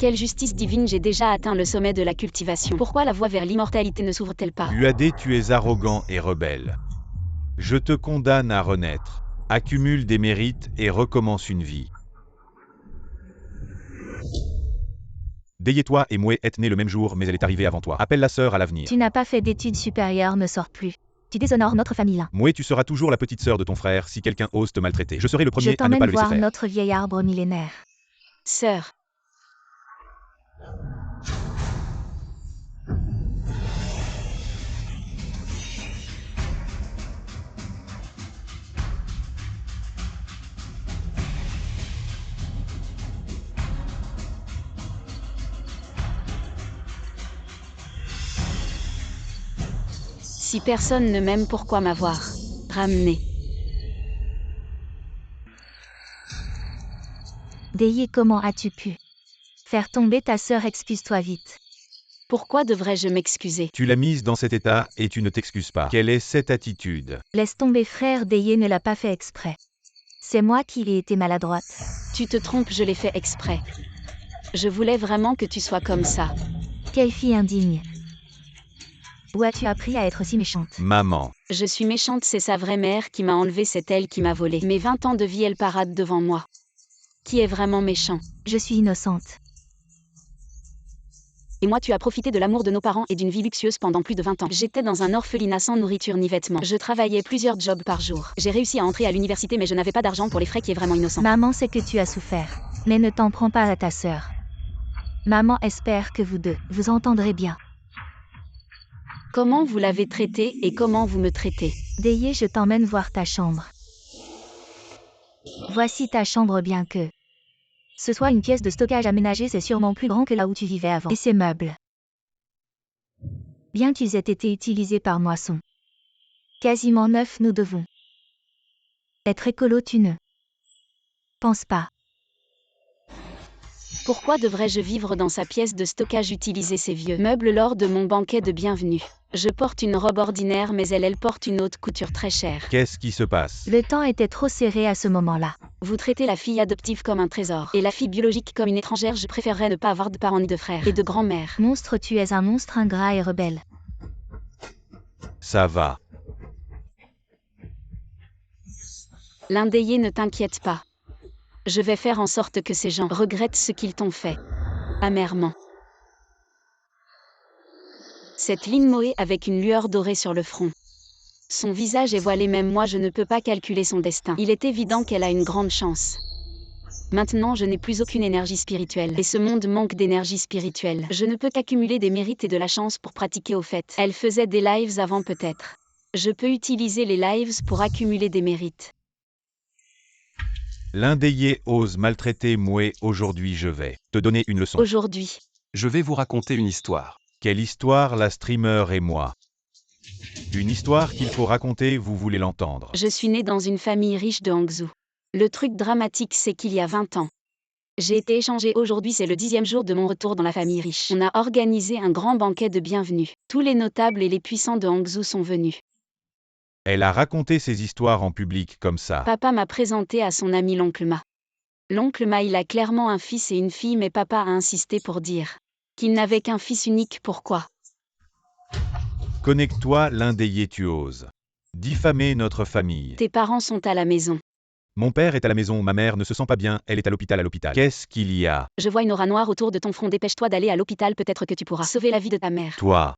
Quelle justice divine, j'ai déjà atteint le sommet de la cultivation. Pourquoi la voie vers l'immortalité ne s'ouvre-t-elle pas? UAD, tu es arrogant et rebelle. Je te condamne à renaître. Accumule des mérites et recommence une vie. Déyé-toi et Moué est née le même jour, mais elle est arrivée avant toi. Appelle la sœur à l'avenir. Tu n'as pas fait d'études supérieures, me sors plus. Tu déshonores notre famille là. Moué, tu seras toujours la petite sœur de ton frère si quelqu'un ose te maltraiter. Je serai le Je premier à ne t'emmène pas le laisser voir faire. notre vieil arbre millénaire. Sœur. Si personne ne m'aime, pourquoi m'avoir ramené? Déyé, comment as-tu pu faire tomber ta sœur? Excuse-toi vite. Pourquoi devrais-je m'excuser? Tu l'as mise dans cet état et tu ne t'excuses pas. Quelle est cette attitude? Laisse tomber, frère, Déyé ne l'a pas fait exprès. C'est moi qui ai été maladroite. Tu te trompes, je l'ai fait exprès. Je voulais vraiment que tu sois comme ça. Quelle fille indigne. Où as-tu appris à être si méchante? Maman. Je suis méchante, c'est sa vraie mère qui m'a enlevé, c'est elle qui m'a volé. Mes 20 ans de vie, elle parade devant moi. Qui est vraiment méchant? Je suis innocente. Et moi, tu as profité de l'amour de nos parents et d'une vie luxueuse pendant plus de 20 ans. J'étais dans un orphelinat sans nourriture ni vêtements. Je travaillais plusieurs jobs par jour. J'ai réussi à entrer à l'université, mais je n'avais pas d'argent pour les frais, qui est vraiment innocent. Maman sait que tu as souffert. Mais ne t'en prends pas à ta sœur. Maman espère que vous deux, vous entendrez bien. Comment vous l'avez traité et comment vous me traitez? Déyé, je t'emmène voir ta chambre. Voici ta chambre, bien que ce soit une pièce de stockage aménagée, c'est sûrement plus grand que là où tu vivais avant. Et ces meubles, bien qu'ils aient été utilisés par moisson, quasiment neufs, nous devons être écolo, tu ne penses pas? Pourquoi devrais-je vivre dans sa pièce de stockage, utiliser ces vieux meubles lors de mon banquet de bienvenue? Je porte une robe ordinaire, mais elle porte une haute couture très chère. Qu'est-ce qui se passe? Le temps était trop serré à ce moment-là. Vous traitez la fille adoptive comme un trésor, et la fille biologique comme une étrangère. Je préférerais ne pas avoir de parents ni de frères et de grand-mère. Monstre, tu es un monstre ingrat et rebelle. Ça va. L'indéyé, ne t'inquiète pas. Je vais faire en sorte que ces gens regrettent ce qu'ils t'ont fait. Amèrement. Cette ligne Moé avec une lueur dorée sur le front. Son visage est voilé, même moi je ne peux pas calculer son destin. Il est évident qu'elle a une grande chance. Maintenant je n'ai plus aucune énergie spirituelle, et ce monde manque d'énergie spirituelle. Je ne peux qu'accumuler des mérites et de la chance pour pratiquer au fait. Elle faisait des lives avant peut-être. Je peux utiliser les lives pour accumuler des mérites. L'indéyé ose maltraiter Moué. Aujourd'hui, je vais te donner une leçon. Aujourd'hui. Je vais vous raconter une histoire. Quelle histoire, la streamer et moi? Une histoire qu'il faut raconter, vous voulez l'entendre? Je suis née dans une famille riche de Hangzhou. Le truc dramatique, c'est qu'il y a 20 ans. J'ai été échangée. Aujourd'hui, c'est le 10e jour de mon retour dans la famille riche. On a organisé un grand banquet de bienvenue. Tous les notables et les puissants de Hangzhou sont venus. Elle a raconté ses histoires en public comme ça. Papa m'a présenté à son ami l'oncle Ma. L'oncle Ma, il a clairement un fils et une fille, mais papa a insisté pour dire qu'il n'avait qu'un fils unique. Pourquoi? Connecte-toi, l'indéyé, tu oses diffamer notre famille. Tes parents sont à la maison. Mon père est à la maison, ma mère ne se sent pas bien, elle est à l'hôpital. Qu'est-ce qu'il y a? Je vois une aura noire autour de ton front. Dépêche-toi d'aller à l'hôpital, peut-être que tu pourras sauver la vie de ta mère. Toi,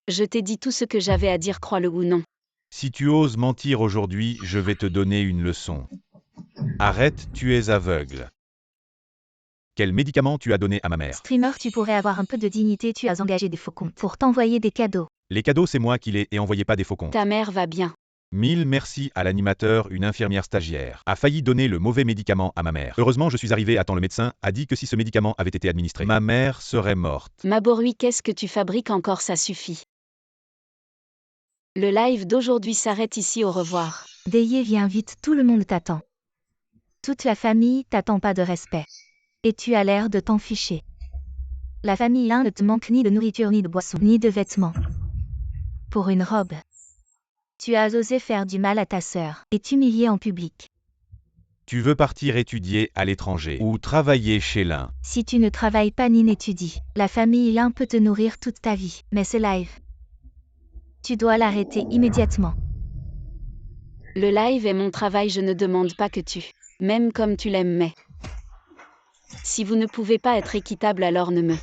Je t'ai dit tout ce que j'avais à dire, crois-le ou non. si tu oses mentir aujourd'hui, je vais te donner une leçon. Arrête, tu es aveugle. Quel médicament tu as donné à ma mère? Streamer, tu pourrais avoir un peu de dignité, tu as engagé des faux comptes pour t'envoyer des cadeaux. Les cadeaux, c'est moi qui les ai envoyés, pas des faux comptes. Ta mère va bien. Mille merci à l'animateur. Une infirmière stagiaire a failli donner le mauvais médicament à ma mère. Heureusement, je suis arrivé à temps. Le médecin a dit que si ce médicament avait été administré, ma mère serait morte. Maborui, qu'est-ce que tu fabriques encore? Ça suffit. Le live d'aujourd'hui s'arrête ici, au revoir. Déyé, viens vite, tout le monde t'attend. Toute la famille t'attend, pas de respect. Et tu as l'air de t'en ficher. La famille ne te manque ni de nourriture, ni de boisson, ni de vêtements. Pour une robe. Tu as osé faire du mal à ta sœur et t'humilier en public. Tu veux partir étudier à l'étranger ou travailler chez l'un. Si tu ne travailles pas ni n'étudies, la famille Lin peut te nourrir toute ta vie. Mais ce live, tu dois l'arrêter immédiatement. Le live est mon travail, je ne demande pas que tu m'aimes comme tu l'aimes, mais si vous ne pouvez pas être équitable, alors ne me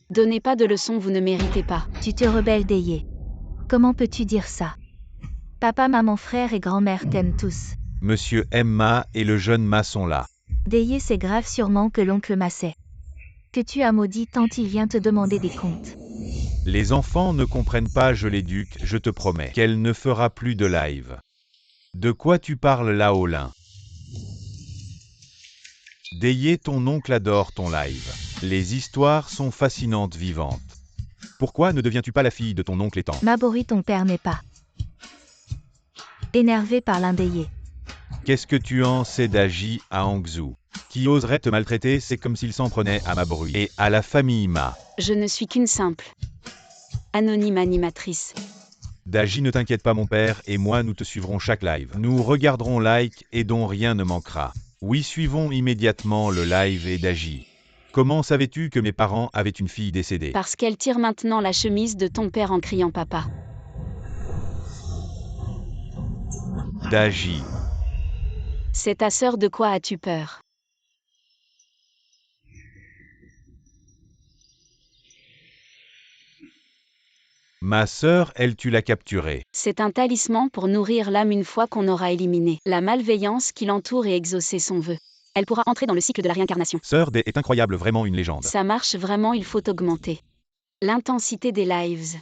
donnez pas de leçons, vous ne méritez pas. Tu te rebelles Daye. Comment peux-tu dire ça? Papa, maman, frère et grand-mère t'aiment tous. Monsieur Emma et le jeune Ma sont là. Daye, c'est grave sûrement que l'oncle Ma sait que tu as maudit tant il vient te demander des comptes. Les enfants ne comprennent pas, je l'éduque, je te promets qu'elle ne fera plus de live. De quoi tu parles là, Olin? Daye, ton oncle adore ton live. Les histoires sont fascinantes, vivantes. Pourquoi ne deviens-tu pas la fille de ton oncle étant? Mabori, ton père n'est pas énervé par l'un Daye. Qu'est-ce que tu en sais d'Agi à Hangzhou? Qui oserait te maltraiter? C'est comme s'il s'en prenait à Mabori et à la famille Ma. Je ne suis qu'une simple anonyme animatrice. D'Agi, ne t'inquiète pas, mon père et moi nous te suivrons chaque live. Nous regarderons like et dont rien ne manquera. Oui, suivons immédiatement le live et d'Agi. Comment savais-tu que mes parents avaient une fille décédée? Parce qu'elle tire maintenant la chemise de ton père en criant papa. D'Agi. C'est ta sœur, de quoi as-tu peur? Ma sœur, elle, tu l'as capturée. C'est un talisman pour nourrir l'âme une fois qu'on aura éliminé la malveillance qui l'entoure et exaucé son vœu. Elle pourra entrer dans le cycle de la réincarnation. Sœur Day est incroyable, vraiment une légende. Ça marche vraiment, il faut augmenter l'intensité des lives.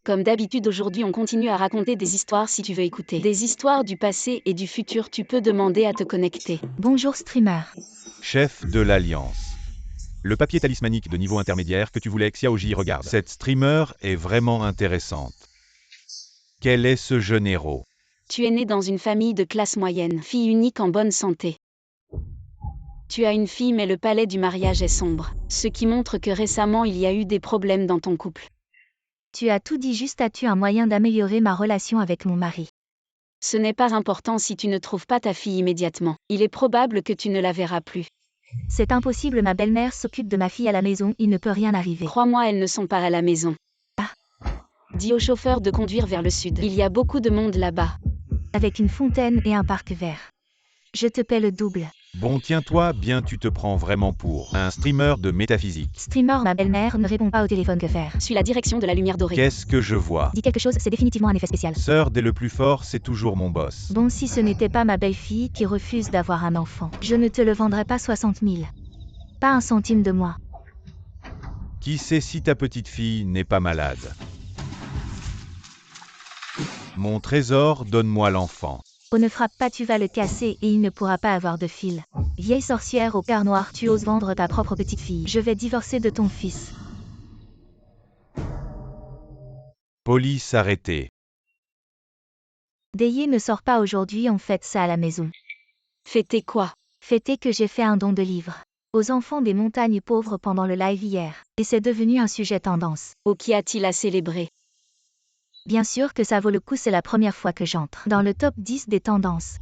Comme d'habitude, aujourd'hui on continue à raconter des histoires. Si tu veux écouter des histoires du passé et du futur, tu peux demander à te connecter. Bonjour streamer. Chef de l'Alliance. Le papier talismanique de niveau intermédiaire que tu voulais, Xiaoji, regarde. Cette streamer est vraiment intéressante. Quel est ce jeune héros? Tu es né dans une famille de classe moyenne, fille unique en bonne santé. Tu as une fille mais le palais du mariage est sombre, ce qui montre que récemment il y a eu des problèmes dans ton couple. Tu as tout dit, juste as-tu un moyen d'améliorer ma relation avec mon mari? Ce n'est pas important si tu ne trouves pas ta fille immédiatement. Il est probable que tu ne la verras plus. C'est impossible, ma belle-mère s'occupe de ma fille à la maison, il ne peut rien arriver. Crois-moi, elles ne sont pas à la maison. Ah. Dis au chauffeur de conduire vers le sud. Il y a beaucoup de monde là-bas. Avec une fontaine et un parc vert. Je te paie le double. Bon, tiens-toi bien, tu te prends vraiment pour un streamer de métaphysique. Streamer, ma belle-mère ne répond pas au téléphone, que faire? Suis la direction de la lumière dorée. Qu'est-ce que je vois? Dis quelque chose, c'est définitivement un effet spécial. Sœur Day le plus fort, c'est toujours mon boss. Bon, si ce n'était pas ma belle-fille qui refuse d'avoir un enfant, je ne te le vendrais pas 60 000. Pas un centime de moi. Qui sait si ta petite fille n'est pas malade? Mon trésor, donne-moi l'enfant. Oh, ne frappe pas, tu vas le casser et il ne pourra pas avoir de fil. Vieille sorcière au cœur noir, tu oses vendre ta propre petite fille. Je vais divorcer de ton fils. Police arrêtée. Daye ne sort pas aujourd'hui, on fête ça à la maison. Fêter quoi? Fêter que j'ai fait un don de livres aux enfants des montagnes pauvres pendant le live hier. Et c'est devenu un sujet tendance. Oh, qu'y a-t-il à célébrer? Bien sûr que ça vaut le coup, c'est la première fois que j'entre dans le top 10 des tendances.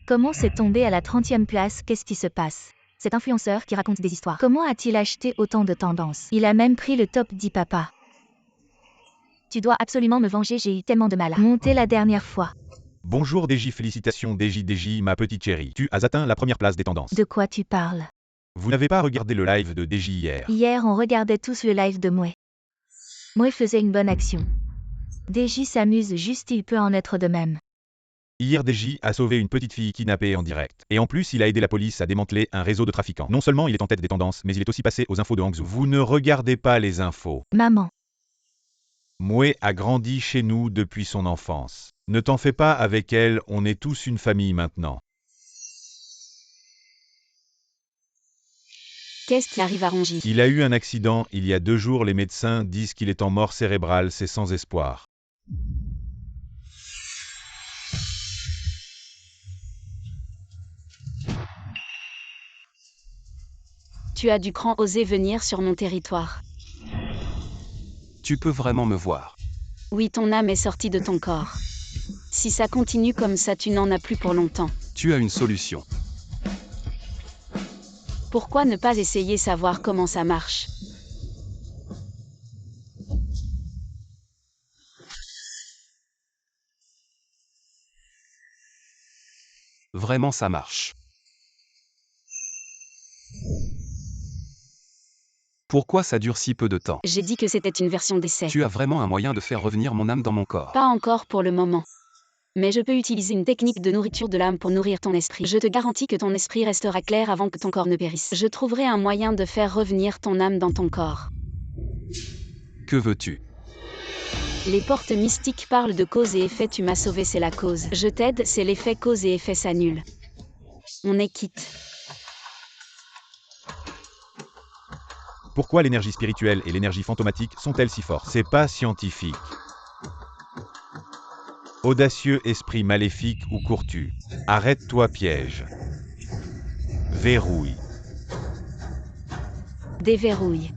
Comment c'est tombé à la 30e place? Qu'est-ce qui se passe? Cet influenceur qui raconte des histoires. Comment a-t-il acheté autant de tendances? Il a même pris le top 10, papa. Tu dois absolument me venger, j'ai eu tellement de mal à monter la dernière fois. Bonjour DJ, félicitations DJ, ma petite chérie. Tu as atteint la première place des tendances. De quoi tu parles? Vous n'avez pas regardé le live de DJ hier? Hier, on regardait tous le live de Mouais. Mouais faisait une bonne action. DJ s'amuse juste, il peut en être de même. Hier, DJ a sauvé une petite fille kidnappée en direct. Et en plus, il a aidé la police à démanteler un réseau de trafiquants. Non seulement il est en tête des tendances, mais il est aussi passé aux infos de Hangzhou. Vous ne regardez pas les infos. Maman. Mouais a grandi chez nous depuis son enfance. Ne t'en fais pas avec elle, on est tous une famille maintenant. Qu'est-ce qui arrive à Rongi? Il a eu un accident il y a 2 jours, les médecins disent qu'il est en mort cérébrale, c'est sans espoir. Tu as du cran, oser venir sur mon territoire. Tu peux vraiment me voir. Oui, ton âme est sortie de ton corps. Si ça continue comme ça, tu n'en as plus pour longtemps. Tu as une solution. Pourquoi ne pas essayer savoir comment ça marche? Vraiment ça marche. Pourquoi ça dure si peu de temps? J'ai dit que c'était une version d'essai. Tu as vraiment un moyen de faire revenir mon âme dans mon corps. Pas encore pour le moment. Mais je peux utiliser une technique de nourriture de l'âme pour nourrir ton esprit. Je te garantis que ton esprit restera clair avant que ton corps ne périsse. Je trouverai un moyen de faire revenir ton âme dans ton corps. Que veux-tu? Les portes mystiques parlent de cause et effet. Tu m'as sauvé, c'est la cause. Je t'aide, c'est l'effet. Cause et effet s'annulent. On est quitte. Pourquoi l'énergie spirituelle et l'énergie fantomatique sont-elles si fortes? C'est pas scientifique. Audacieux esprit maléfique ou courtu. Arrête-toi piège. Verrouille. Déverrouille.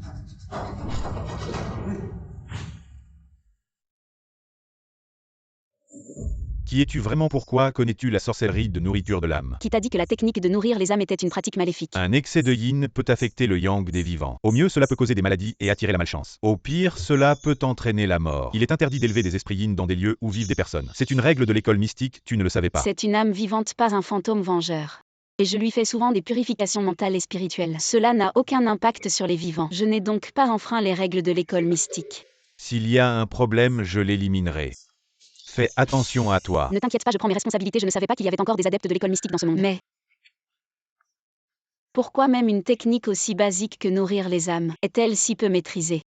Qui es-tu vraiment? Pourquoi connais-tu la sorcellerie de nourriture de l'âme? Qui t'a dit que la technique de nourrir les âmes était une pratique maléfique? Un excès de yin peut affecter le yang des vivants. Au mieux, cela peut causer des maladies et attirer la malchance. Au pire, cela peut entraîner la mort. Il est interdit d'élever des esprits yin dans des lieux où vivent des personnes. C'est une règle de l'école mystique, tu ne le savais pas. C'est une âme vivante, pas un fantôme vengeur. Et je lui fais souvent des purifications mentales et spirituelles. Cela n'a aucun impact sur les vivants. Je n'ai donc pas enfreint les règles de l'école mystique. S'il y a un problème, je l'éliminerai. Fais attention à toi. Ne t'inquiète pas, je prends mes responsabilités. Je ne savais pas qu'il y avait encore des adeptes de l'école mystique dans ce monde. Mais pourquoi même une technique aussi basique que nourrir les âmes est-elle si peu maîtrisée?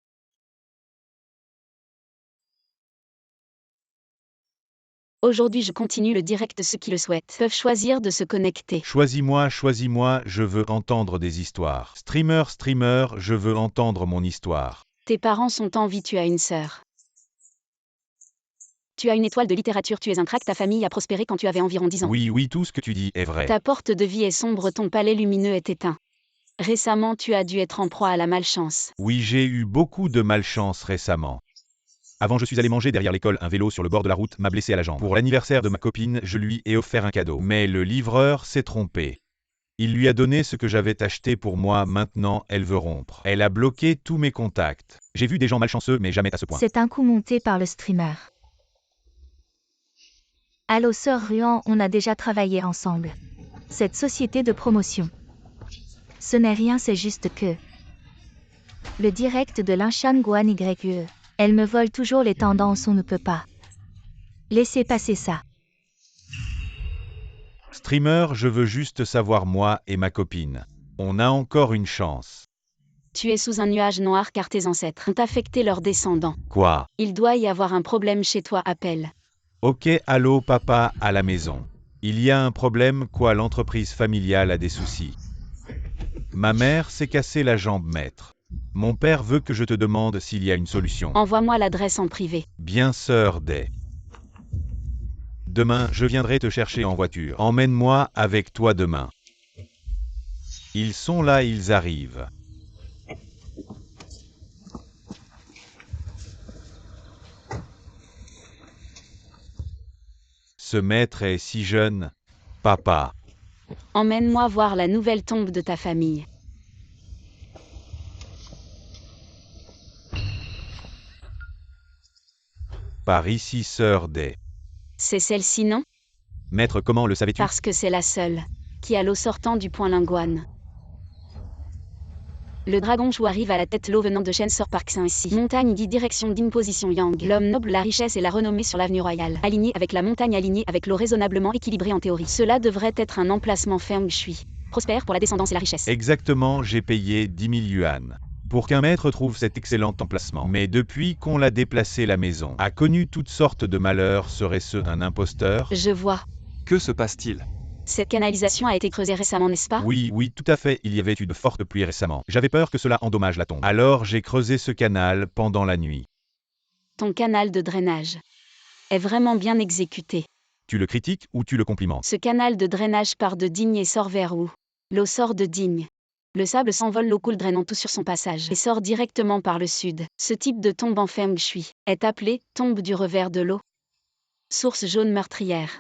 Aujourd'hui, je continue le direct. Ceux qui le souhaitent peuvent choisir de se connecter. Choisis-moi, choisis-moi, je veux entendre des histoires. Streamer, je veux entendre mon histoire. Tes parents sont en vie, tu as une sœur. Tu as une étoile de littérature, tu es un crack, ta famille a prospéré quand tu avais environ 10 ans. Oui, tout ce que tu dis est vrai. Ta porte de vie est sombre, ton palais lumineux est éteint. Récemment, tu as dû être en proie à la malchance. Oui, j'ai eu beaucoup de malchance récemment. Avant, je suis allé manger derrière l'école, un vélo sur le bord de la route m'a blessé à la jambe. Pour l'anniversaire de ma copine, je lui ai offert un cadeau. Mais le livreur s'est trompé. Il lui a donné ce que j'avais acheté pour moi, maintenant elle veut rompre. Elle a bloqué tous mes contacts. J'ai vu des gens malchanceux, mais jamais à ce point. C'est un coup monté par le streamer. Allô sœur Ruan, on a déjà travaillé ensemble. Cette société de promotion. Ce n'est rien, c'est juste que... Le direct de l'Inshan Guan YE. Elle me vole toujours les tendances, on ne peut pas. Laissez passer ça. Streamer, je veux juste savoir moi et ma copine. On a encore une chance. Tu es sous un nuage noir car tes ancêtres ont affecté leurs descendants. Quoi? Il doit y avoir un problème chez toi, appelle. Ok, allô papa, à la maison. Il y a un problème, quoi? L'entreprise familiale a des soucis. Ma mère s'est cassé la jambe, maître. Mon père veut que je te demande s'il y a une solution. Envoie-moi l'adresse en privé. Bien sœur Day. Demain, je viendrai te chercher en voiture. Emmène-moi avec toi demain. Ils sont là, ils arrivent. Ce maître est si jeune. Papa. Emmène-moi voir la nouvelle tombe de ta famille. Par ici, sœur Day. C'est celle-ci, non? Maître, comment le savais-tu? Parce que c'est la seule qui a l'eau sortant du point Linguan. Le dragon chou arrive à la tête, l'eau venant de Shensor Park Saint-Ici. Montagne dit direction d'imposition Yang. L'homme noble, la richesse et la renommée sur l'avenue royale. Aligné avec la montagne, aligné avec l'eau, raisonnablement équilibré en théorie. Cela devrait être un emplacement Feng Shui. Prospère pour la descendance et la richesse. Exactement, j'ai payé 10 000 yuan. Pour qu'un maître trouve cet excellent emplacement. Mais depuis qu'on l'a déplacé, la maison a connu toutes sortes de malheurs. Serait-ce un imposteur? Je vois. Que se passe-t-il? Cette canalisation a été creusée récemment, n'est-ce pas? Oui, tout à fait, il y avait eu de fortes pluies récemment. J'avais peur que cela endommage la tombe. Alors j'ai creusé ce canal pendant la nuit. Ton canal de drainage est vraiment bien exécuté. Tu le critiques ou tu le complimentes? Ce canal de drainage part de Digne et sort vers où? L'eau sort de Digne. Le sable s'envole, l'eau coule drainant tout sur son passage et sort directement par le sud. Ce type de tombe en Feng Shui est appelé tombe du revers de l'eau. Source jaune meurtrière.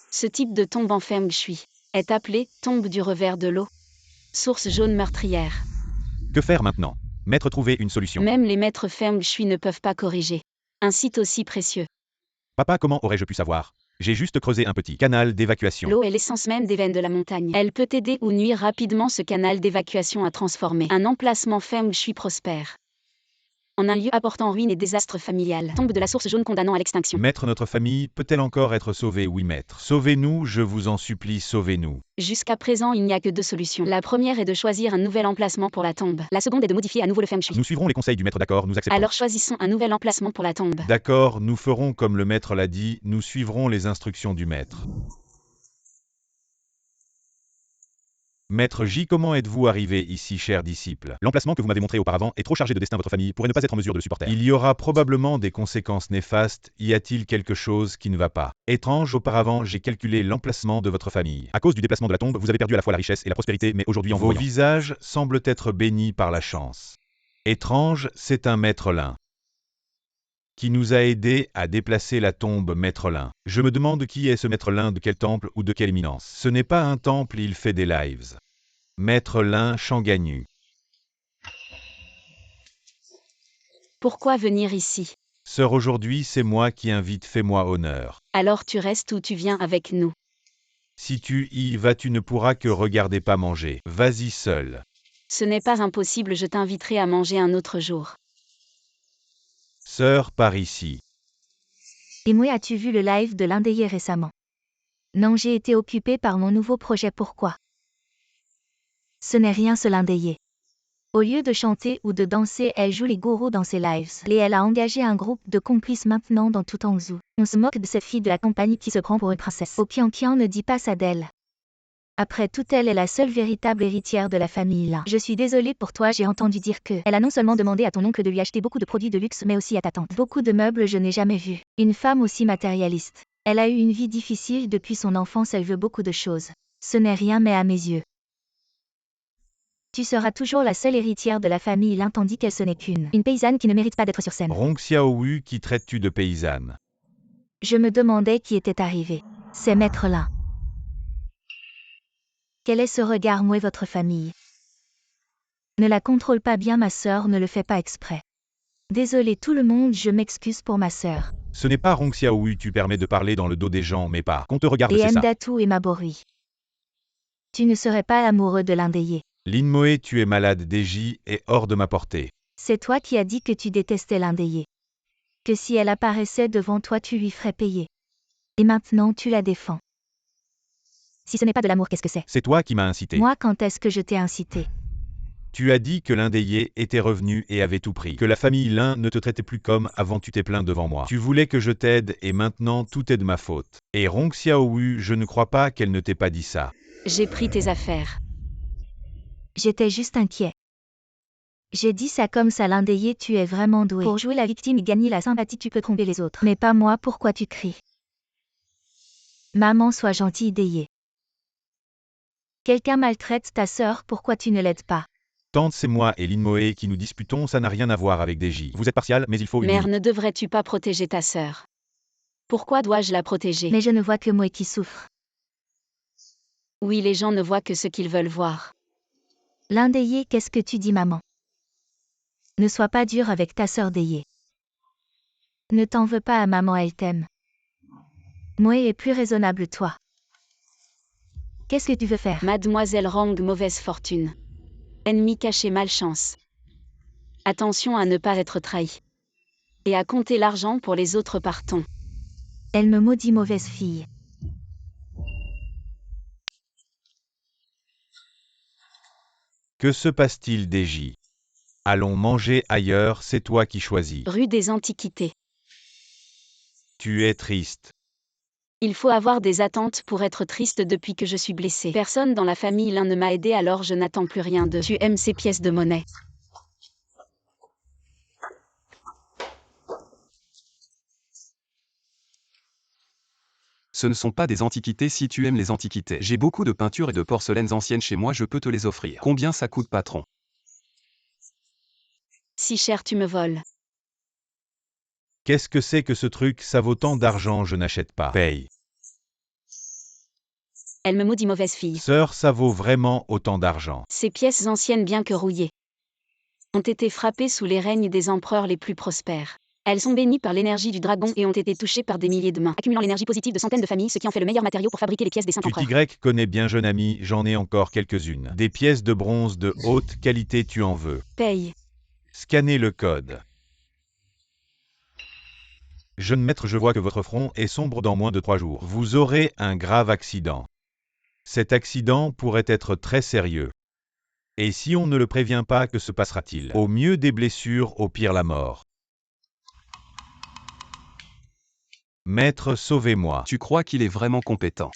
Ce type de tombe en feng shui est appelé tombe du revers de l'eau. Source jaune meurtrière. Que faire maintenant? Maître, trouver une solution. Même les maîtres feng shui ne peuvent pas corriger un site aussi précieux. Papa, comment aurais-je pu savoir? J'ai juste creusé un petit canal d'évacuation. L'eau est l'essence même des veines de la montagne. Elle peut aider ou nuire rapidement ce canal d'évacuation à transformer un emplacement feng shui prospère en un lieu apportant ruine et désastre familial. Tombe de la source jaune condamnant à l'extinction. Maître, notre famille peut-elle encore être sauvée? Oui, maître. Sauvez-nous, je vous en supplie, sauvez-nous. Jusqu'à présent, il n'y a que deux solutions. La première est de choisir un nouvel emplacement pour la tombe. La seconde est de modifier à nouveau le feng shui. Nous suivrons les conseils du maître, d'accord, nous acceptons. Alors choisissons un nouvel emplacement pour la tombe. D'accord, nous ferons comme le maître l'a dit, nous suivrons les instructions du maître. Maître J, comment êtes-vous arrivé ici, cher disciple? L'emplacement que vous m'avez montré auparavant est trop chargé de destin, votre famille pourrait ne pas être en mesure de le supporter. Il y aura probablement des conséquences néfastes, y a-t-il quelque chose qui ne va pas? Étrange, auparavant j'ai calculé l'emplacement de votre famille. À cause du déplacement de la tombe, vous avez perdu à la fois la richesse et la prospérité, mais aujourd'hui en vos visages semblent être bénis par la chance. Étrange, c'est un maître Lin qui nous a aidés à déplacer la tombe Maître Lin. Je me demande qui est ce Maître Lin, de quel temple ou de quelle éminence. Ce n'est pas un temple, il fait des lives. Maître Lin Shanganu. Pourquoi venir ici? Sœur, aujourd'hui c'est moi qui invite, fais-moi honneur. Alors tu restes ou tu viens avec nous? Si tu y vas, tu ne pourras que regarder, pas manger. Vas-y seul. Ce n'est pas impossible, je t'inviterai à manger un autre jour. Sœur, par ici. Et moi, as-tu vu le live de l'Indéyé récemment? Non, j'ai été occupée par mon nouveau projet. Pourquoi? Ce n'est rien, ce l'Indéyé. Au lieu de chanter ou de danser, elle joue les gourous dans ses lives. Et elle a engagé un groupe de complices maintenant dans tout Hangzhou. On se moque de cette fille de la compagnie qui se prend pour une princesse. Au Qianqian ne dit pas ça d'elle. Après tout, elle est la seule véritable héritière de la famille Lin. Je suis désolée pour toi, j'ai entendu dire que elle a non seulement demandé à ton oncle de lui acheter beaucoup de produits de luxe, mais aussi à ta tante. Beaucoup de meubles, je n'ai jamais vu une femme aussi matérialiste. Elle a eu une vie difficile depuis son enfance, elle veut beaucoup de choses. Ce n'est rien, mais à mes yeux, tu seras toujours la seule héritière de la famille Lin, tandis qu'elle ce n'est qu'une paysanne qui ne mérite pas d'être sur scène. Rong Xiaowu, qui traites-tu de paysanne? Je me demandais qui était arrivé. C'est Maître Lin. Quel est ce regard, moi, votre famille? Ne la contrôle pas bien, ma sœur, ne le fais pas exprès. Désolé tout le monde, je m'excuse pour ma sœur. Ce n'est pas Rong Xiaowu, tu permets de parler dans le dos des gens, mais pas qu'on te regarde, Et c'est ça. Mdatu et Maborui. Tu ne serais pas amoureux de l'Indéyé. Lin Moé, tu es malade, Deji est hors de ma portée. C'est toi qui as dit que tu détestais l'Indéyé. Que si elle apparaissait devant toi, tu lui ferais payer. Et maintenant, tu la défends. Si ce n'est pas de l'amour, qu'est-ce que c'est? C'est toi qui m'as incité. Moi, quand est-ce que je t'ai incité? Tu as dit que l'Indéyé était revenu et avait tout pris. Que la famille Lin ne te traitait plus comme avant, tu t'es plaint devant moi. Tu voulais que je t'aide et maintenant tout est de ma faute. Et Rong Xiaowu, je ne crois pas qu'elle ne t'ait pas dit ça. J'ai pris tes affaires. J'étais juste inquiet. J'ai dit ça comme ça, l'Indéyé, tu es vraiment doué. Pour jouer la victime et gagner la sympathie, tu peux tromper les autres. Mais pas moi, pourquoi tu cries? Maman, sois gentille, Déyé. Quelqu'un maltraite ta sœur, pourquoi tu ne l'aides pas? Tante, c'est moi et Lin Moé qui nous disputons, ça n'a rien à voir avec Deji. Vous êtes partial, mais il faut une... Mère, ne devrais-tu pas protéger ta sœur? Pourquoi dois-je la protéger? Mais je ne vois que moi qui souffre. Oui, les gens ne voient que ce qu'ils veulent voir. L'Indéyé, qu'est-ce que tu dis, maman? Ne sois pas dur avec ta sœur, Déyé. Ne t'en veux pas à maman, elle t'aime. Moi est plus raisonnable, toi. Qu'est-ce que tu veux faire? Mademoiselle Rang, mauvaise fortune. Ennemi caché, malchance. Attention à ne pas être trahi. Et à compter l'argent pour les autres partons. Elle me maudit, mauvaise fille. Que se passe-t-il, Deji? Allons manger ailleurs, c'est toi qui choisis. Rue des Antiquités. Tu es triste. Il faut avoir des attentes pour être triste depuis que je suis blessée. Personne dans la famille Lin ne m'a aidé, alors je n'attends plus rien d'eux. Tu aimes ces pièces de monnaie? Ce ne sont pas des antiquités si tu aimes les antiquités. J'ai beaucoup de peintures et de porcelaines anciennes chez moi, je peux te les offrir. Combien ça coûte, patron? Si cher, tu me voles. Qu'est-ce que c'est que ce truc? Ça vaut tant d'argent, je n'achète pas. Paye. Elle me maudit, mauvaise fille. Sœur, ça vaut vraiment autant d'argent. Ces pièces anciennes, bien que rouillées, ont été frappées sous les règnes des empereurs les plus prospères. Elles sont bénies par l'énergie du dragon et ont été touchées par des milliers de mains, accumulant l'énergie positive de centaines de familles, ce qui en fait le meilleur matériau pour fabriquer les pièces des 5 empereurs. Tu connais bien, jeune ami, j'en ai encore quelques-unes. Des pièces de bronze de haute qualité, tu en veux. Paye. Scannez le code. Jeune maître, je vois que votre front est sombre dans moins de 3 jours. Vous aurez un grave accident. Cet accident pourrait être très sérieux. Et si on ne le prévient pas, que se passera-t-il? Au mieux des blessures, au pire la mort. Maître, sauvez-moi. Tu crois qu'il est vraiment compétent?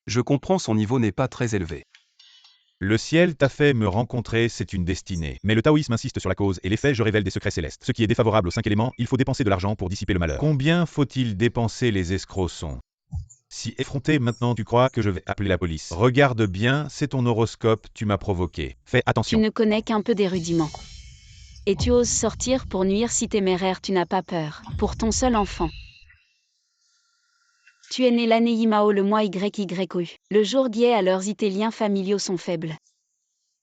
Je comprends, son niveau n'est pas très élevé. Le ciel t'a fait me rencontrer, c'est une destinée. Mais le taoïsme insiste sur la cause et l'effet, je révèle des secrets célestes. Ce qui est défavorable aux 5 éléments, il faut dépenser de l'argent pour dissiper le malheur. Combien faut-il dépenser? Les escrocs sont si effrontés maintenant, tu crois que je vais appeler la police? Regarde bien, c'est ton horoscope, tu m'as provoqué. Fais Tu attention. ne connais qu'un peu des rudiments. Et tu oses sortir pour nuire si téméraire, tu n'as pas peur. Pour ton seul enfant. Tu es né l'année Imao, le mois YYU. Le jour d'hier, alors tes liens familiaux sont faibles.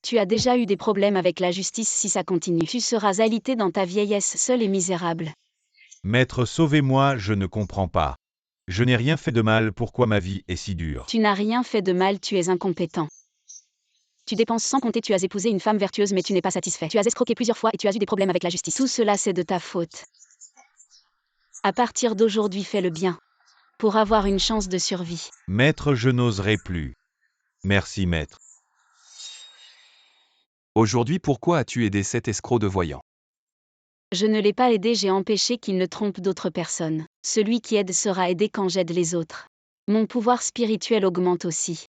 Tu as déjà eu des problèmes avec la justice, si ça continue. Tu seras alité dans ta vieillesse, seul et misérable. Maître, sauvez-moi, je ne comprends pas. Je n'ai rien fait de mal, pourquoi ma vie est si dure? Tu n'as rien fait de mal, tu es incompétent. Tu dépenses sans compter, tu as épousé une femme vertueuse mais tu n'es pas satisfait. Tu as escroqué plusieurs fois et tu as eu des problèmes avec la justice. Tout cela c'est de ta faute. À partir d'aujourd'hui, fais le bien. Pour avoir une chance de survie. Maître, je n'oserai plus. Merci, maître. Aujourd'hui, pourquoi as-tu aidé cet escroc de voyant? Je ne l'ai pas aidé, j'ai empêché qu'il ne trompe d'autres personnes. Celui qui aide sera aidé quand j'aide les autres. Mon pouvoir spirituel augmente aussi.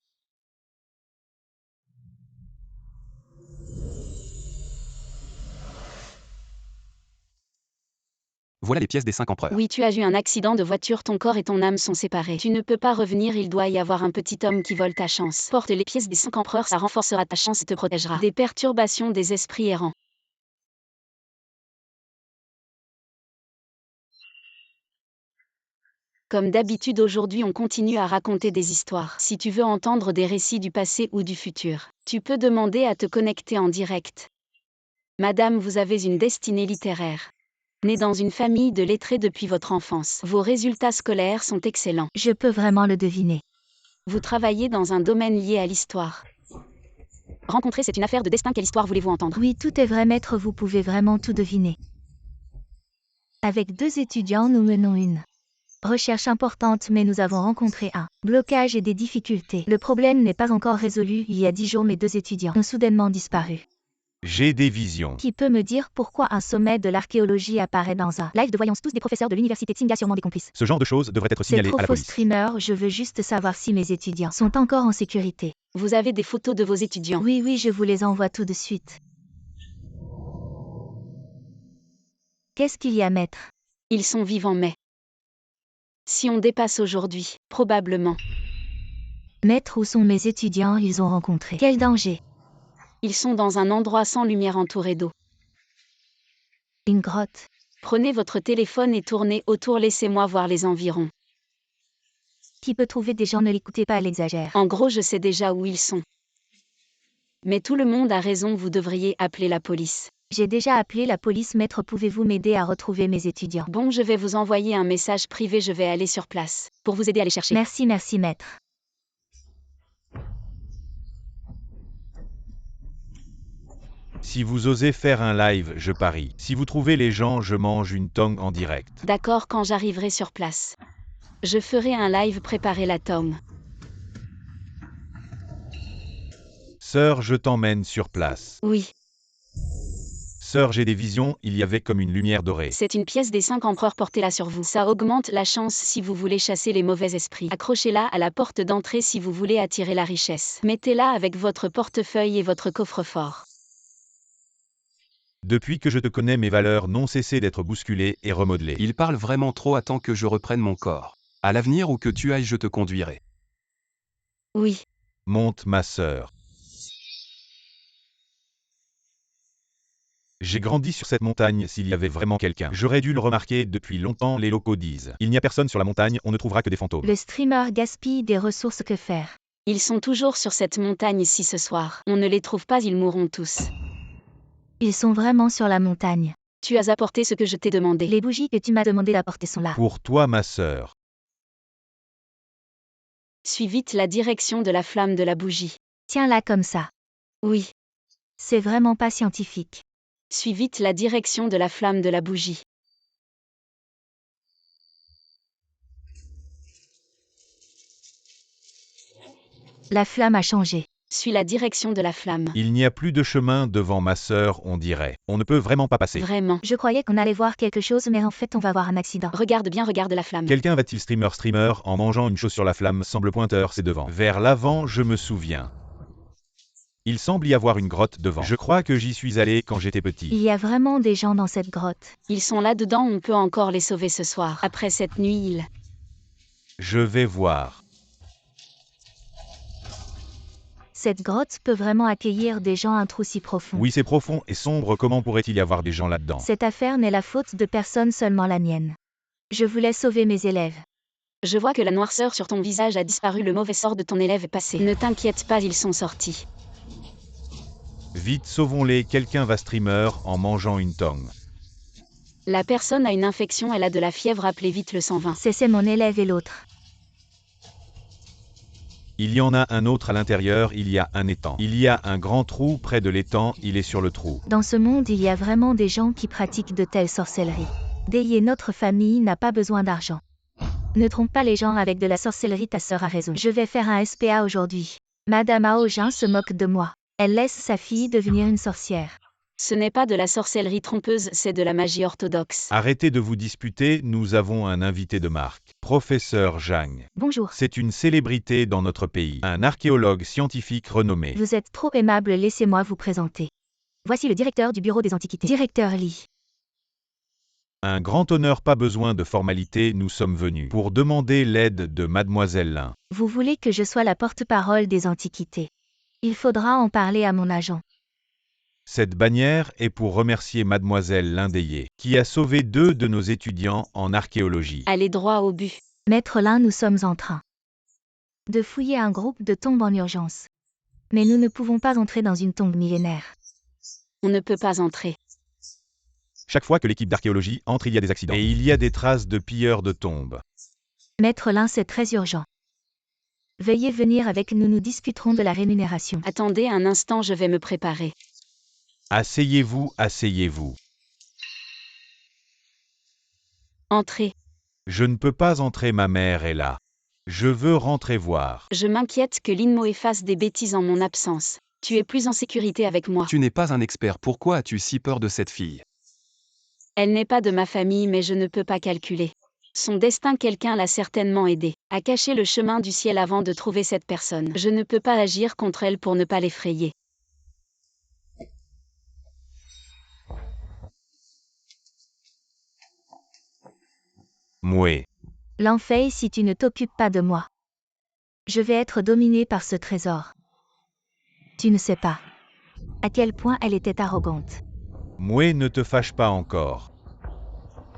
Voilà les pièces des 5 empereurs. Oui, tu as eu un accident de voiture, ton corps et ton âme sont séparés. Tu ne peux pas revenir, il doit y avoir un petit homme qui vole ta chance. Porte les pièces des 5 empereurs, ça renforcera ta chance et te protégera des perturbations des esprits errants. Comme d'habitude, aujourd'hui on continue à raconter des histoires. Si tu veux entendre des récits du passé ou du futur, tu peux demander à te connecter en direct. Madame, vous avez une destinée littéraire. Née dans une famille de lettrés depuis votre enfance, vos résultats scolaires sont excellents. Je peux vraiment le deviner. Vous travaillez dans un domaine lié à l'histoire. Rencontrer, c'est une affaire de destin. Quelle histoire voulez-vous entendre? Oui, tout est vrai, maître, vous pouvez vraiment tout deviner. Avec 2 étudiants, nous menons une recherche importante, mais nous avons rencontré un blocage et des difficultés. Le problème n'est pas encore résolu. Il y a 10 jours, mes 2 étudiants ont soudainement disparu. J'ai des visions. Qui peut me dire pourquoi un sommet de l'archéologie apparaît dans un live de voyance? Tous des professeurs de l'université Tsinga, sûrement des complices. Ce genre de choses devrait être C'est signalé trop à la faux, police. streamer, je veux juste savoir si mes étudiants sont encore en sécurité. Vous avez des photos de vos étudiants? Oui, oui, je vous les envoie tout de suite. Qu'est-ce qu'il y a, maître? Ils sont vivants, mais si on dépasse aujourd'hui, probablement. Maître, où sont mes étudiants? Ils ont rencontré quel danger? Ils sont dans un endroit sans lumière entouré d'eau. Une grotte. Prenez votre téléphone et tournez autour, laissez-moi voir les environs. Qui peut trouver des gens? Ne l'écoutez pas, elle exagère. En gros, je sais déjà où ils sont. Mais tout le monde a raison, vous devriez appeler la police. J'ai déjà appelé la police, maître, pouvez-vous m'aider à retrouver mes étudiants? Bon, je vais vous envoyer un message privé, je vais aller sur place, pour vous aider à les chercher. Merci, merci, maître. Si vous osez faire un live, je parie. Si vous trouvez les gens, je mange une tongue en direct. D'accord, quand j'arriverai sur place. Je ferai un live, préparez la tome. Sœur, je t'emmène sur place. Oui, Sœur, j'ai des visions, il y avait comme une lumière dorée. c'est une pièce des 5 empereurs, portez-la sur vous. Ça augmente la chance si vous voulez chasser les mauvais esprits. Accrochez-la à la porte d'entrée si vous voulez attirer la richesse. Mettez-la avec votre portefeuille et votre coffre-fort. Depuis que je te connais, mes valeurs n'ont cessé d'être bousculées et remodelées. Il parle vraiment trop, attends que je reprenne mon corps. À l'avenir, où que tu ailles, je te conduirai. Oui, Monte, ma sœur. J'ai grandi sur cette montagne, s'il y avait vraiment quelqu'un. J'aurais dû le remarquer depuis longtemps, les locaux disent. Il n'y a personne sur la montagne, on ne trouvera que des fantômes. Le streamer gaspille des ressources, que faire? Ils sont toujours sur cette montagne-ci ce soir. On ne les trouve pas, ils mourront tous. Ils sont vraiment sur la montagne. Tu as apporté ce que je t'ai demandé. Les bougies que tu m'as demandé d'apporter sont là. Pour toi, ma sœur. Suis vite la direction de la flamme de la bougie. Tiens-la comme ça. Oui. C'est vraiment pas scientifique. Suis vite la direction de la flamme de la bougie. La flamme a changé. Suis la direction de la flamme. Il n'y a plus de chemin devant ma sœur, on dirait. On ne peut vraiment pas passer. Vraiment. Je croyais qu'on allait voir quelque chose, mais en fait on va voir un accident. Regarde bien, regarde la flamme. Quelqu'un va-t-il streamer en mangeant une chose sur la flamme semble pointeur, c'est devant. Vers l'avant, je me souviens. Il semble y avoir une grotte devant. Je crois que j'y suis allé quand j'étais petit. Il y a vraiment des gens dans cette grotte. Ils sont là-dedans, on peut encore les sauver ce soir. Après cette nuit, Je vais voir. Cette grotte peut vraiment accueillir des gens à un trou si profond. Oui, c'est profond et sombre, comment pourrait-il y avoir des gens là-dedans? Cette affaire n'est la faute de personne, seulement la mienne. Je voulais sauver mes élèves. Je vois que la noirceur sur ton visage a disparu, le mauvais sort de ton élève est passé. Ne t'inquiète pas, ils sont sortis. Vite, sauvons-les, quelqu'un va streamer en mangeant une tongue. La personne a une infection, elle a de la fièvre, appelez vite le 120. C'est mon élève et l'autre. Il y en a un autre à l'intérieur, il y a un étang. Il y a un grand trou près de l'étang, il est sur le trou. Dans ce monde, il y a vraiment des gens qui pratiquent de telles sorcelleries. Déier notre famille n'a pas besoin d'argent. Ne trompe pas les gens avec de la sorcellerie, ta sœur a raison. Je vais faire un SPA aujourd'hui. Madame Aogin se moque de moi. Elle laisse sa fille devenir une sorcière. Ce n'est pas de la sorcellerie trompeuse, c'est de la magie orthodoxe. Arrêtez de vous disputer, nous avons un invité de marque. Professeur Zhang. Bonjour. C'est une célébrité dans notre pays, un archéologue scientifique renommé. Vous êtes trop aimable, laissez-moi vous présenter. Voici le directeur du bureau des antiquités. Directeur Lee. Un grand honneur, pas besoin de formalité, nous sommes venus pour demander l'aide de Mademoiselle Lin. Vous voulez que je sois la porte-parole des antiquités? Il faudra en parler à mon agent. Cette bannière est pour remercier Mademoiselle Lindéier, qui a sauvé 2 de nos étudiants en archéologie. Allez droit au but. Maître Lin, nous sommes en train de fouiller un groupe de tombes en urgence. Mais nous ne pouvons pas entrer dans une tombe millénaire. On ne peut pas entrer. Chaque fois que l'équipe d'archéologie entre, il y a des accidents. Et il y a des traces de pilleurs de tombes. Maître Lin, c'est très urgent. Veuillez venir avec nous, nous discuterons de la rémunération. Attendez un instant, je vais me préparer. Asseyez-vous, asseyez-vous. Entrez. Je ne peux pas entrer, ma mère est là. Je veux rentrer voir. Je m'inquiète que Linmoe fasse des bêtises en mon absence. Tu es plus en sécurité avec moi. Tu n'es pas un expert, pourquoi as-tu si peur de cette fille? Elle n'est pas de ma famille, mais je ne peux pas calculer. Son destin, quelqu'un l'a certainement aidé à cacher le chemin du ciel avant de trouver cette personne. Je ne peux pas agir contre elle pour ne pas l'effrayer. Mouais. L'enfeuille, si tu ne t'occupes pas de moi. Je vais être dominé par ce trésor. Tu ne sais pas à quel point elle était arrogante. Mouais, ne te fâche pas encore.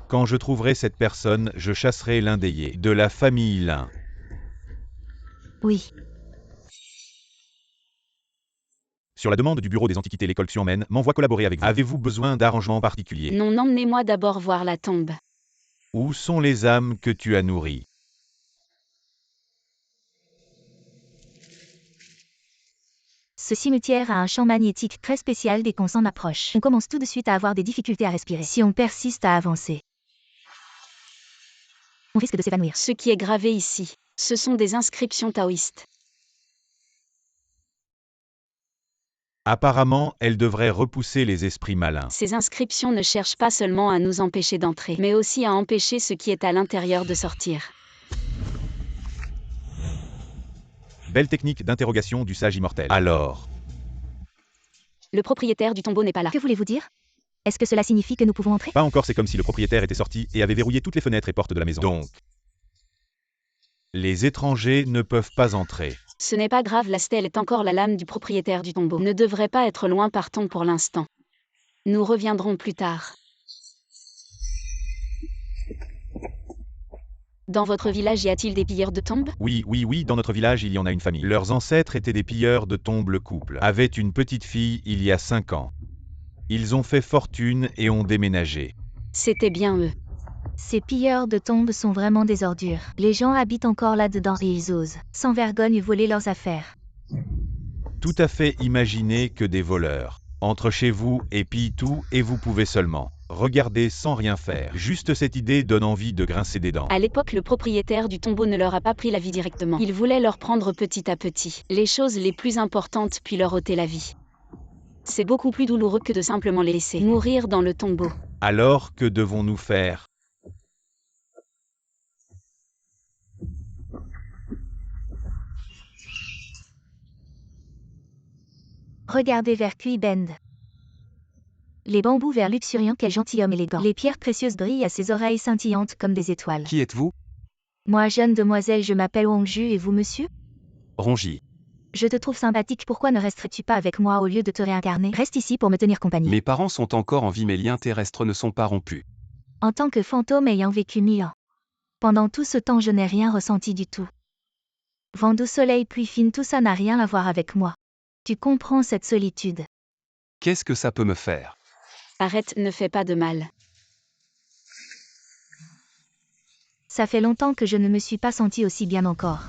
Quand je trouverai cette personne, je chasserai Lindéier, de la famille Lin. Oui. Sur la demande du bureau des antiquités, l'école Xianmen m'envoie collaborer avec vous. Avez-vous besoin d'arrangements particuliers? Non, emmenez-moi d'abord voir la tombe. Où sont les âmes que tu as nourries? Ce cimetière a un champ magnétique très spécial dès qu'on s'en approche. On commence tout de suite à avoir des difficultés à respirer. Si on persiste à avancer, on risque de s'évanouir. Ce qui est gravé ici, ce sont des inscriptions taoïstes. Apparemment, elle devrait repousser les esprits malins. Ces inscriptions ne cherchent pas seulement à nous empêcher d'entrer, mais aussi à empêcher ce qui est à l'intérieur de sortir. Belle technique d'interrogation du sage immortel. Alors, Le propriétaire du tombeau n'est pas là. Que voulez-vous dire? Est-ce que cela signifie que nous pouvons entrer? pas encore, c'est comme si le propriétaire était sorti et avait verrouillé toutes les fenêtres et portes de la maison. Donc, les étrangers ne peuvent pas entrer. Ce n'est pas grave, la stèle est encore la lame du propriétaire du tombeau. Ne devrait pas être loin, partons pour l'instant. Nous reviendrons plus tard. Dans votre village, y a-t-il des pilleurs de tombes? Oui, dans notre village, il y en a une famille. Leurs ancêtres étaient des pilleurs de tombes. Le couple avait une petite fille il y a 5 ans. Ils ont fait fortune et ont déménagé. C'était bien eux. Ces pilleurs de tombes sont vraiment des ordures. Les gens habitent encore là-dedans et ils osent, sans vergogne, voler leurs affaires. Tout à fait, imaginez que des voleurs entrent chez vous et pillent tout et vous pouvez seulement regarder sans rien faire. Juste cette idée donne envie de grincer des dents. À l'époque, le propriétaire du tombeau ne leur a pas pris la vie directement. Il voulait leur prendre petit à petit les choses les plus importantes puis leur ôter la vie. C'est beaucoup plus douloureux que de simplement les laisser mourir dans le tombeau. Alors que devons-nous faire? Regardez vers Cuibend. Les bambous vers luxuriant, quel gentilhomme élégant. Les pierres précieuses brillent à ses oreilles scintillantes comme des étoiles. Qui êtes-vous? Moi, jeune demoiselle, je m'appelle Wongju et vous, monsieur? Rongi. Je te trouve sympathique, pourquoi ne resterais-tu pas avec moi au lieu de te réincarner? Reste ici pour me tenir compagnie. Mes parents sont encore en vie, mes liens terrestres ne sont pas rompus. En tant que fantôme ayant vécu 1000 ans. Pendant tout ce temps, je n'ai rien ressenti du tout. Vent doux, soleil, pluie fine, tout ça n'a rien à voir avec moi. Tu comprends cette solitude? Qu'est-ce que ça peut me faire? Arrête, ne fais pas de mal. Ça fait longtemps que je ne me suis pas sentie aussi bien encore.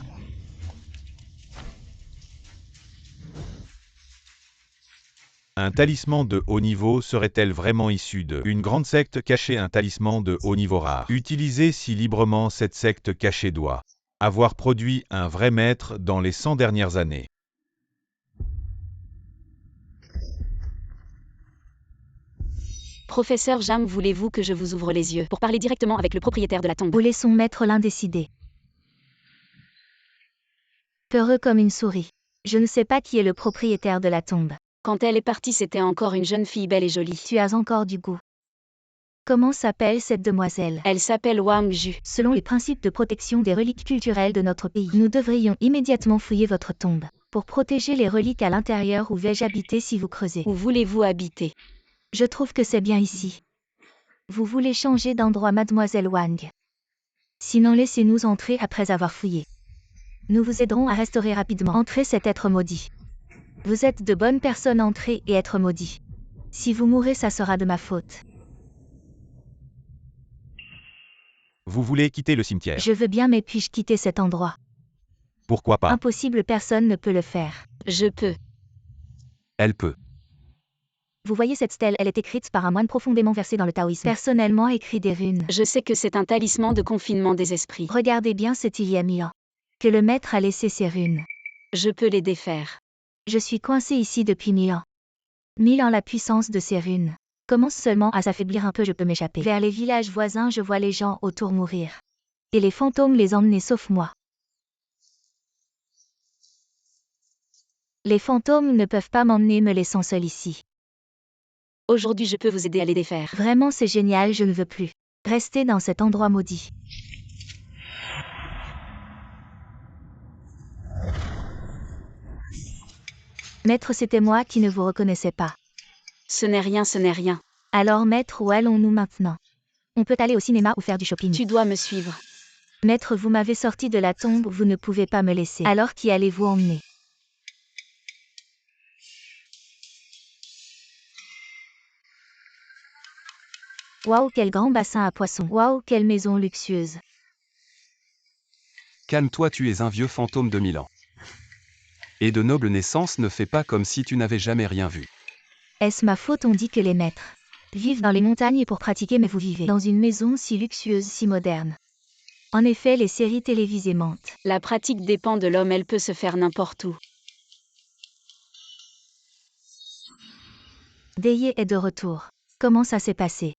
Un talisman de haut niveau serait-elle vraiment issue de une grande secte cachée? Un talisman de haut niveau rare, utilisé si librement, cette secte cachée doit avoir produit un vrai maître dans les 100 dernières années. Professeur Jam, voulez-vous que je vous ouvre les yeux pour parler directement avec le propriétaire de la tombe? Ou laissons maître l'un décider. Peureux comme une souris. Je ne sais pas qui est le propriétaire de la tombe. Quand elle est partie, c'était encore une jeune fille belle et jolie. Tu as encore du goût. Comment s'appelle cette demoiselle? Elle s'appelle Wang Ju. Selon les principes de protection des reliques culturelles de notre pays, nous devrions immédiatement fouiller votre tombe pour protéger les reliques à l'intérieur. Où vais-je habiter si vous creusez? Où voulez-vous habiter? Je trouve que c'est bien ici. Vous voulez changer d'endroit, mademoiselle Wang? Sinon, laissez-nous entrer après avoir fouillé. Nous vous aiderons à restaurer rapidement. Entrez, cet être maudit. Vous êtes de bonnes personnes, entrez et être maudit. Si vous mourrez, ça sera de ma faute. Vous voulez quitter le cimetière? Je veux bien, mais puis-je quitter cet endroit? Pourquoi pas? Impossible, personne ne peut le faire. Je peux. Elle peut. Vous voyez cette stèle, elle est écrite par un moine profondément versé dans le taoïsme. Personnellement écrit des runes. Je sais que c'est un talisman de confinement des esprits. Regardez bien, c'est il y a 1000 ans que le maître a laissé ces runes. Je peux les défaire. Je suis coincé ici depuis 1000 ans. 1000 ans, la puissance de ces runes commence seulement à s'affaiblir un peu, je peux m'échapper. Vers les villages voisins, je vois les gens autour mourir. Et les fantômes les emmener sauf moi. Les fantômes ne peuvent pas m'emmener me laissant seul ici. Aujourd'hui, je peux vous aider à les défaire. Vraiment, c'est génial, je ne veux plus rester dans cet endroit maudit. Maître, c'était moi qui ne vous reconnaissais pas. Ce n'est rien, ce n'est rien. Alors maître, où allons-nous maintenant? On peut aller au cinéma ou faire du shopping. Tu dois me suivre. Maître, vous m'avez sorti de la tombe, vous ne pouvez pas me laisser. Alors qui allez-vous emmener? Waouh, quel grand bassin à poissons. Waouh, quelle maison luxueuse. Calme-toi, tu es un vieux fantôme de 1000 ans. Et de noble naissance, ne fais pas comme si tu n'avais jamais rien vu. Est-ce ma faute? On dit que les maîtres vivent dans les montagnes pour pratiquer, mais vous vivez dans une maison si luxueuse, si moderne. En effet, les séries télévisées mentent. La pratique dépend de l'homme, elle peut se faire n'importe où. Daye est de retour. Comment ça s'est passé?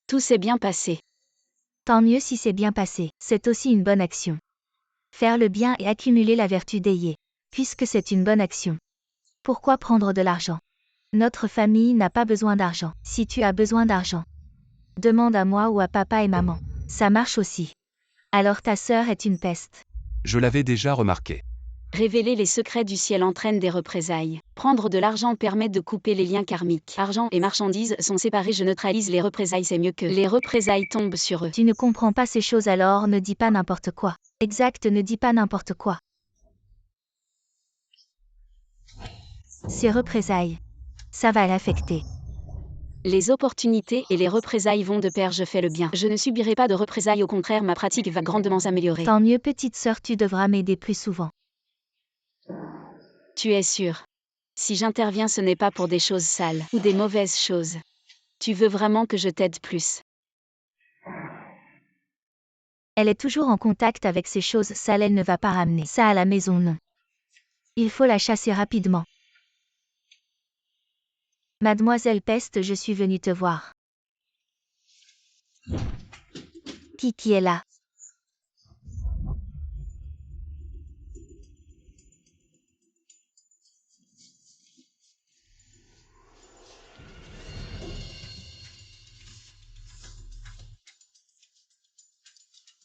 Tout s'est bien passé. Tant mieux si c'est bien passé, c'est aussi une bonne action. Faire le bien et accumuler la vertu Daye. Puisque c'est une bonne action. Pourquoi prendre de l'argent? Notre famille n'a pas besoin d'argent. Si tu as besoin d'argent, demande à moi ou à papa et maman. Ça marche aussi. Alors ta sœur est une peste. Je l'avais déjà remarqué. Révéler les secrets du ciel entraîne des représailles. Prendre de l'argent permet de couper les liens karmiques. Argent et marchandises sont séparés, je neutralise les représailles, c'est mieux que les représailles tombent sur eux. Tu ne comprends pas ces choses, alors ne dis pas n'importe quoi. Exact, ne dis pas n'importe quoi. Ces représailles, ça va l'affecter. Les opportunités et les représailles vont de pair, je fais le bien. Je ne subirai pas de représailles, au contraire, ma pratique va grandement s'améliorer. Tant mieux, petite sœur, tu devras m'aider plus souvent. Tu es sûre? Si j'interviens, ce n'est pas pour des choses sales ou des mauvaises choses. Tu veux vraiment que je t'aide plus? Elle est toujours en contact avec ces choses sales, elle ne va pas ramener ça à la maison, non. Il faut la chasser rapidement. Mademoiselle Peste, je suis venue te voir. Qui est là?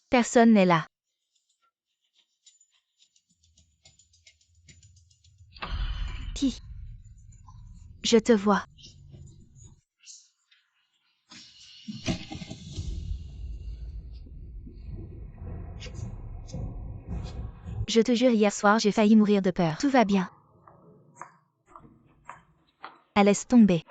Personne n'est là. Qui? Je te vois. Je te jure, hier soir j'ai failli mourir de peur. Tout va bien. Laisse tomber.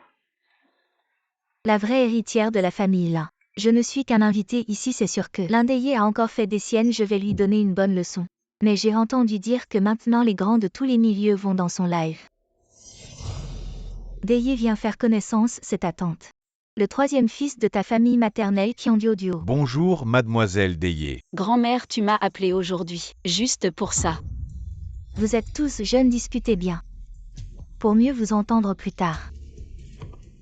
La vraie héritière de la famille Lin. Je ne suis qu'un invité ici, c'est sûr que l'un d'ayez a encore fait des siennes, je vais lui donner une bonne leçon. Mais j'ai entendu dire que maintenant les grands de tous les milieux vont dans son live. Deye vient faire connaissance, c'est ta tante. Le troisième fils de ta famille maternelle Kiandiodio. Bonjour, mademoiselle Deye. Grand-mère, tu m'as appelé aujourd'hui, juste pour ça. Vous êtes tous jeunes, discutez bien. Pour mieux vous entendre plus tard.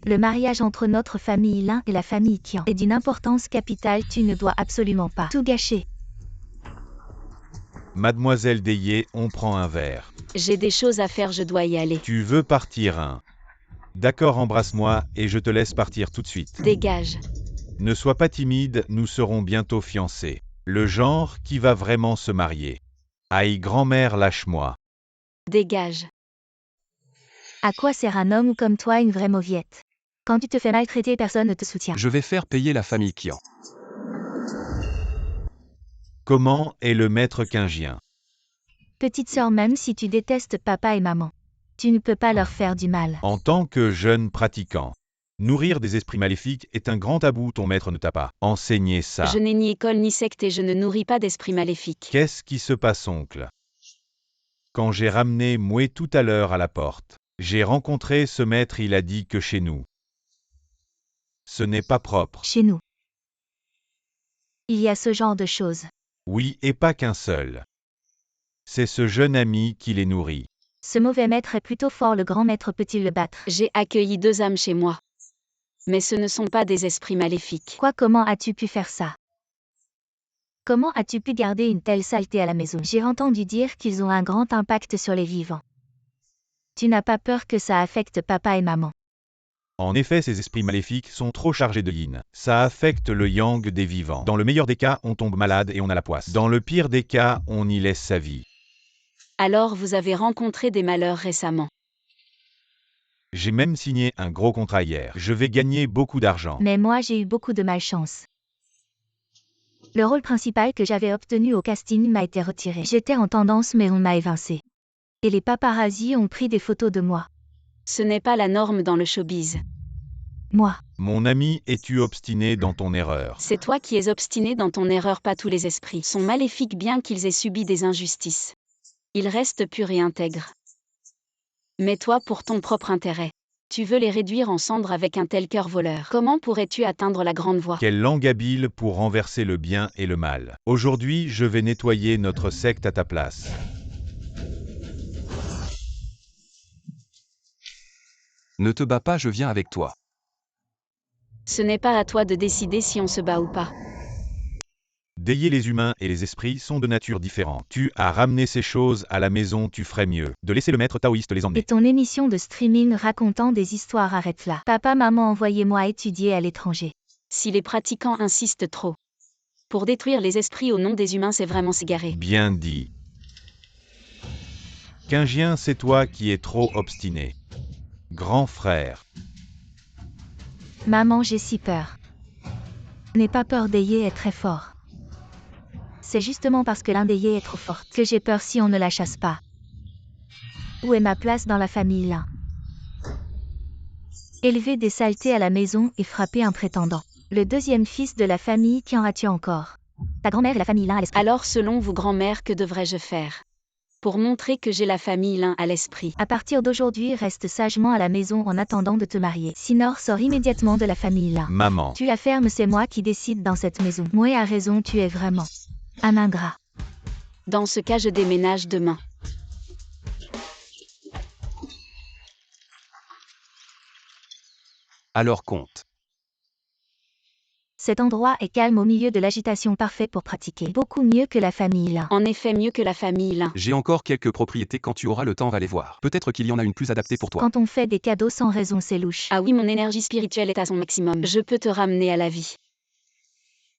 Le mariage entre notre famille Lin et la famille Kian est d'une importance capitale, tu ne dois absolument pas tout gâcher. Mademoiselle Deye, on prend un verre. J'ai des choses à faire, je dois y aller. Tu veux partir, hein? D'accord, embrasse-moi et je te laisse partir tout de suite. Dégage. Ne sois pas timide, nous serons bientôt fiancés. Le genre qui va vraiment se marier. Aïe, grand-mère, lâche-moi. Dégage. À quoi sert un homme comme toi, une vraie mauviette? Quand tu te fais maltraiter, personne ne te soutient. Je vais faire payer la famille Kian. Comment est le maître Kingien? Petite sœur, même si tu détestes papa et maman, tu ne peux pas leur faire du mal. En tant que jeune pratiquant, nourrir des esprits maléfiques est un grand tabou, ton maître ne t'a pas enseigné ça. Je n'ai ni école ni secte et je ne nourris pas d'esprit maléfique. Qu'est-ce qui se passe, oncle? Quand j'ai ramené Moué tout à l'heure à la porte, j'ai rencontré ce maître, il a dit que chez nous, ce n'est pas propre. Chez nous, il y a ce genre de choses. Oui, et pas qu'un seul. C'est ce jeune ami qui les nourrit. Ce mauvais maître est plutôt fort, le grand maître peut-il le battre? J'ai accueilli 2 âmes chez moi. Mais ce ne sont pas des esprits maléfiques. Quoi, comment as-tu pu faire ça? Comment as-tu pu garder une telle saleté à la maison? J'ai entendu dire qu'ils ont un grand impact sur les vivants. Tu n'as pas peur que ça affecte papa et maman? En effet, ces esprits maléfiques sont trop chargés de yin. Ça affecte le yang des vivants. Dans le meilleur des cas, on tombe malade et on a la poisse. Dans le pire des cas, on y laisse sa vie. Alors vous avez rencontré des malheurs récemment. J'ai même signé un gros contrat hier. Je vais gagner beaucoup d'argent. Mais moi j'ai eu beaucoup de malchance. Le rôle principal que j'avais obtenu au casting m'a été retiré. J'étais en tendance mais on m'a évincé. Et les paparazzis ont pris des photos de moi. Ce n'est pas la norme dans le showbiz. Moi. Mon ami, es-tu obstiné dans ton erreur? C'est toi qui es obstiné dans ton erreur, pas tous les esprits sont maléfiques bien qu'ils aient subi des injustices. Ils restent purs et intègres. Mais toi pour ton propre intérêt. Tu veux les réduire en cendres avec un tel cœur voleur. Comment pourrais-tu atteindre la grande voie? Quelle langue habile pour renverser le bien et le mal. Aujourd'hui, je vais nettoyer notre secte à ta place. Ne te bats pas, je viens avec toi. Ce n'est pas à toi de décider si on se bat ou pas. Deye, les humains et les esprits sont de nature différente. Tu as ramené ces choses à la maison, tu ferais mieux de laisser le maître taoïste les Et emmener. ton émission de streaming racontant des histoires, arrête là. Papa, maman, envoyez-moi étudier à l'étranger. Si les pratiquants insistent trop. Pour détruire les esprits au nom des humains, c'est vraiment s'égarer. Bien dit. Qingjian, c'est toi qui es trop obstiné. Grand frère. Maman, j'ai si peur. N'aie pas peur, Deye est très fort. C'est justement parce que l'un Deye est trop forte que j'ai peur si on ne la chasse pas. Où est ma place dans la famille Lin? Élever des saletés à la maison et frapper un prétendant. Le deuxième fils de la famille, qui en as-tu encore? Ta grand-mère et la famille Lin à l'esprit. Alors selon vous grand-mère, que devrais-je faire pour montrer que j'ai la famille Lin à l'esprit? À partir d'aujourd'hui, reste sagement à la maison en attendant de te marier. Sinon, sors immédiatement de la famille Lin. Maman. Tu la fermes, c'est moi qui décide dans cette maison. Moi a raison, tu es vraiment un ingrat. Dans ce cas, je déménage demain. Alors compte. Cet endroit est calme au milieu de l'agitation, parfait pour pratiquer. Beaucoup mieux que la famille Lin. En effet, mieux que la famille Lin. J'ai encore quelques propriétés, quand tu auras le temps va les voir. Peut-être qu'il y en a une plus adaptée pour toi. Quand on fait des cadeaux sans raison, c'est louche. Ah oui, mon énergie spirituelle est à son maximum. Je peux te ramener à la vie.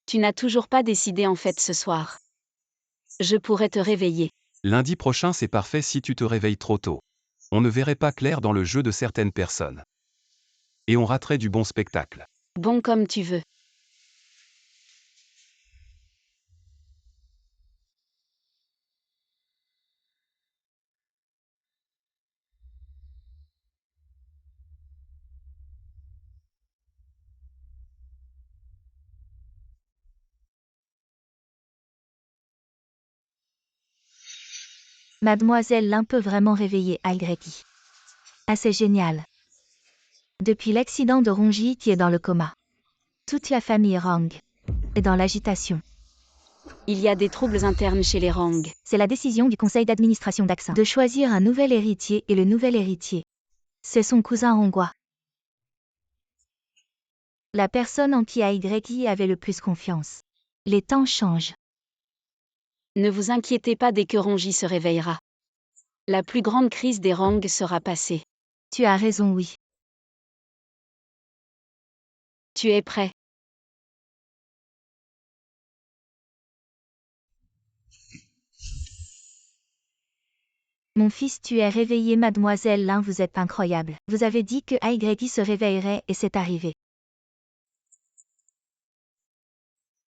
Tu n'as toujours pas décidé en fait ce soir. Je pourrais te réveiller. Lundi prochain, c'est parfait si tu te réveilles trop tôt. On ne verrait pas clair dans le jeu de certaines personnes. Et on raterait du bon spectacle. Bon, comme tu veux. Mademoiselle Lin peut vraiment réveiller Algreti. Ah, c'est génial. Depuis l'accident de Ronji qui est dans le coma. Toute la famille Rang est dans l'agitation. Il y a des troubles internes chez les Rang. C'est la décision du conseil d'administration d'Axin de choisir un nouvel héritier, et le nouvel héritier, c'est son cousin hongrois. La personne en qui Algreti avait le plus confiance. Les temps changent. Ne vous inquiétez pas, dès que Ronji se réveillera. La plus grande crise des Rang sera passée. Tu as raison, oui. Tu es prêt? Mon fils, tu es réveillé, mademoiselle Lin, vous êtes incroyable. Vous avez dit que Algreti se réveillerait et c'est arrivé.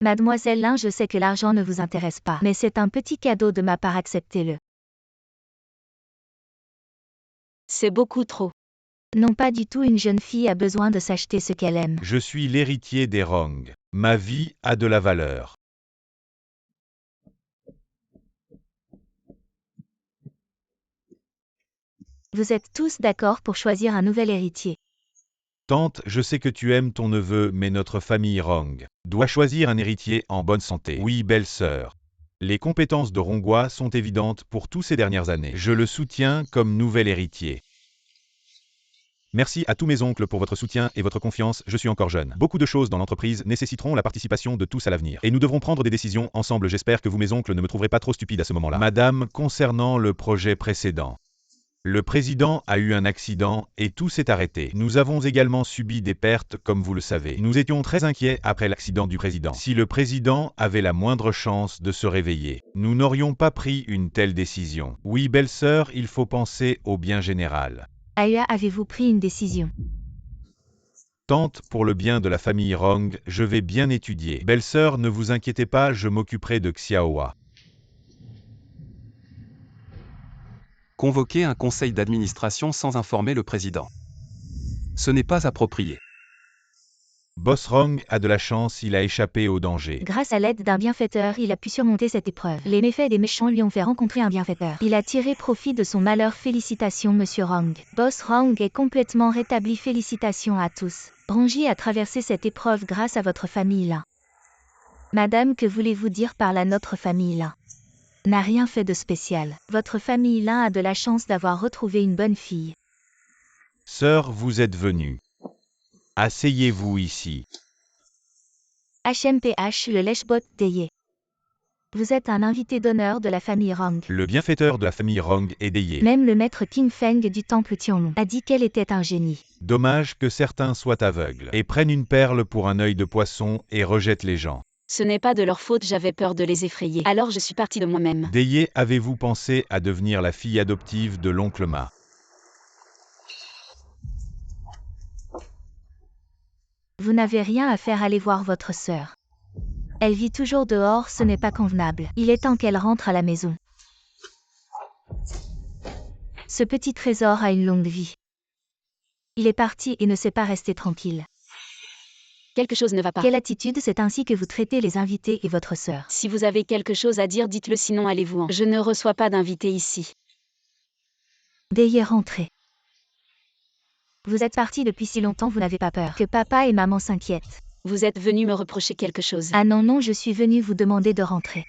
Mademoiselle Lin, je sais que l'argent ne vous intéresse pas, mais c'est un petit cadeau de ma part, acceptez-le. C'est beaucoup trop. Non, pas du tout, une jeune fille a besoin de s'acheter ce qu'elle aime. Je suis l'héritier des Rang. Ma vie a de la valeur. Vous êtes tous d'accord pour choisir un nouvel héritier. Tante, je sais que tu aimes ton neveu, mais notre famille Rang doit choisir un héritier en bonne santé. Oui, belle-sœur. Les compétences de Ronghua sont évidentes pour tous ces dernières années. Je le soutiens comme nouvel héritier. Merci à tous mes oncles pour votre soutien et votre confiance, je suis encore jeune. Beaucoup de choses dans l'entreprise nécessiteront la participation de tous à l'avenir. Et nous devrons prendre des décisions ensemble, j'espère que vous mes oncles ne me trouverez pas trop stupide à ce moment-là. Madame, concernant le projet précédent. Le président a eu un accident et tout s'est arrêté. Nous avons également subi des pertes, comme vous le savez. Nous étions très inquiets après l'accident du président. Si le président avait la moindre chance de se réveiller, nous n'aurions pas pris une telle décision. Oui, belle-sœur, il faut penser au bien général. Aya, avez-vous pris une décision? Tante, pour le bien de la famille Rang, je vais bien étudier. Belle-sœur, ne vous inquiétez pas, je m'occuperai de Xiaohua. Convoquer un conseil d'administration sans informer le président. Ce n'est pas approprié. Boss Rang a de la chance, il a échappé au danger. Grâce à l'aide d'un bienfaiteur, il a pu surmonter cette épreuve. Les méfaits des méchants lui ont fait rencontrer un bienfaiteur. Il a tiré profit de son malheur. Félicitations, monsieur Rang. Boss Rang est complètement rétabli. Félicitations à tous. Ronji a traversé cette épreuve grâce à votre famille Lin. Madame, que voulez-vous dire par là? Notre famille Lin n'a rien fait de spécial. Votre famille Lin a de la chance d'avoir retrouvé une bonne fille. Sœur, vous êtes venue. Asseyez-vous ici. HMPH, le lèche-bot Deye. Vous êtes un invité d'honneur de la famille Rang. Le bienfaiteur de la famille Rang est Deye. Même le maître King Feng du temple Tianlong a dit qu'elle était un génie. Dommage que certains soient aveugles et prennent une perle pour un œil de poisson et rejettent les gens. Ce n'est pas de leur faute, j'avais peur de les effrayer. Alors je suis partie de moi-même. Daye, avez-vous pensé à devenir la fille adoptive de l'oncle Ma? Vous n'avez rien à faire, aller voir votre sœur. Elle vit toujours dehors, ce n'est pas convenable. Il est temps qu'elle rentre à la maison. Ce petit trésor a une longue vie. Il est parti et ne s'est pas resté tranquille. Quelque chose ne va pas. Quelle attitude, c'est ainsi que vous traitez les invités et votre sœur. Si vous avez quelque chose à dire, dites-le, sinon allez-vous-en. Je ne reçois pas d'invités ici. Daye, rentrez. Vous êtes parti depuis si longtemps, vous n'avez pas peur que papa et maman s'inquiètent. Vous êtes venu me reprocher quelque chose. Ah non, non, je suis venue vous demander de rentrer.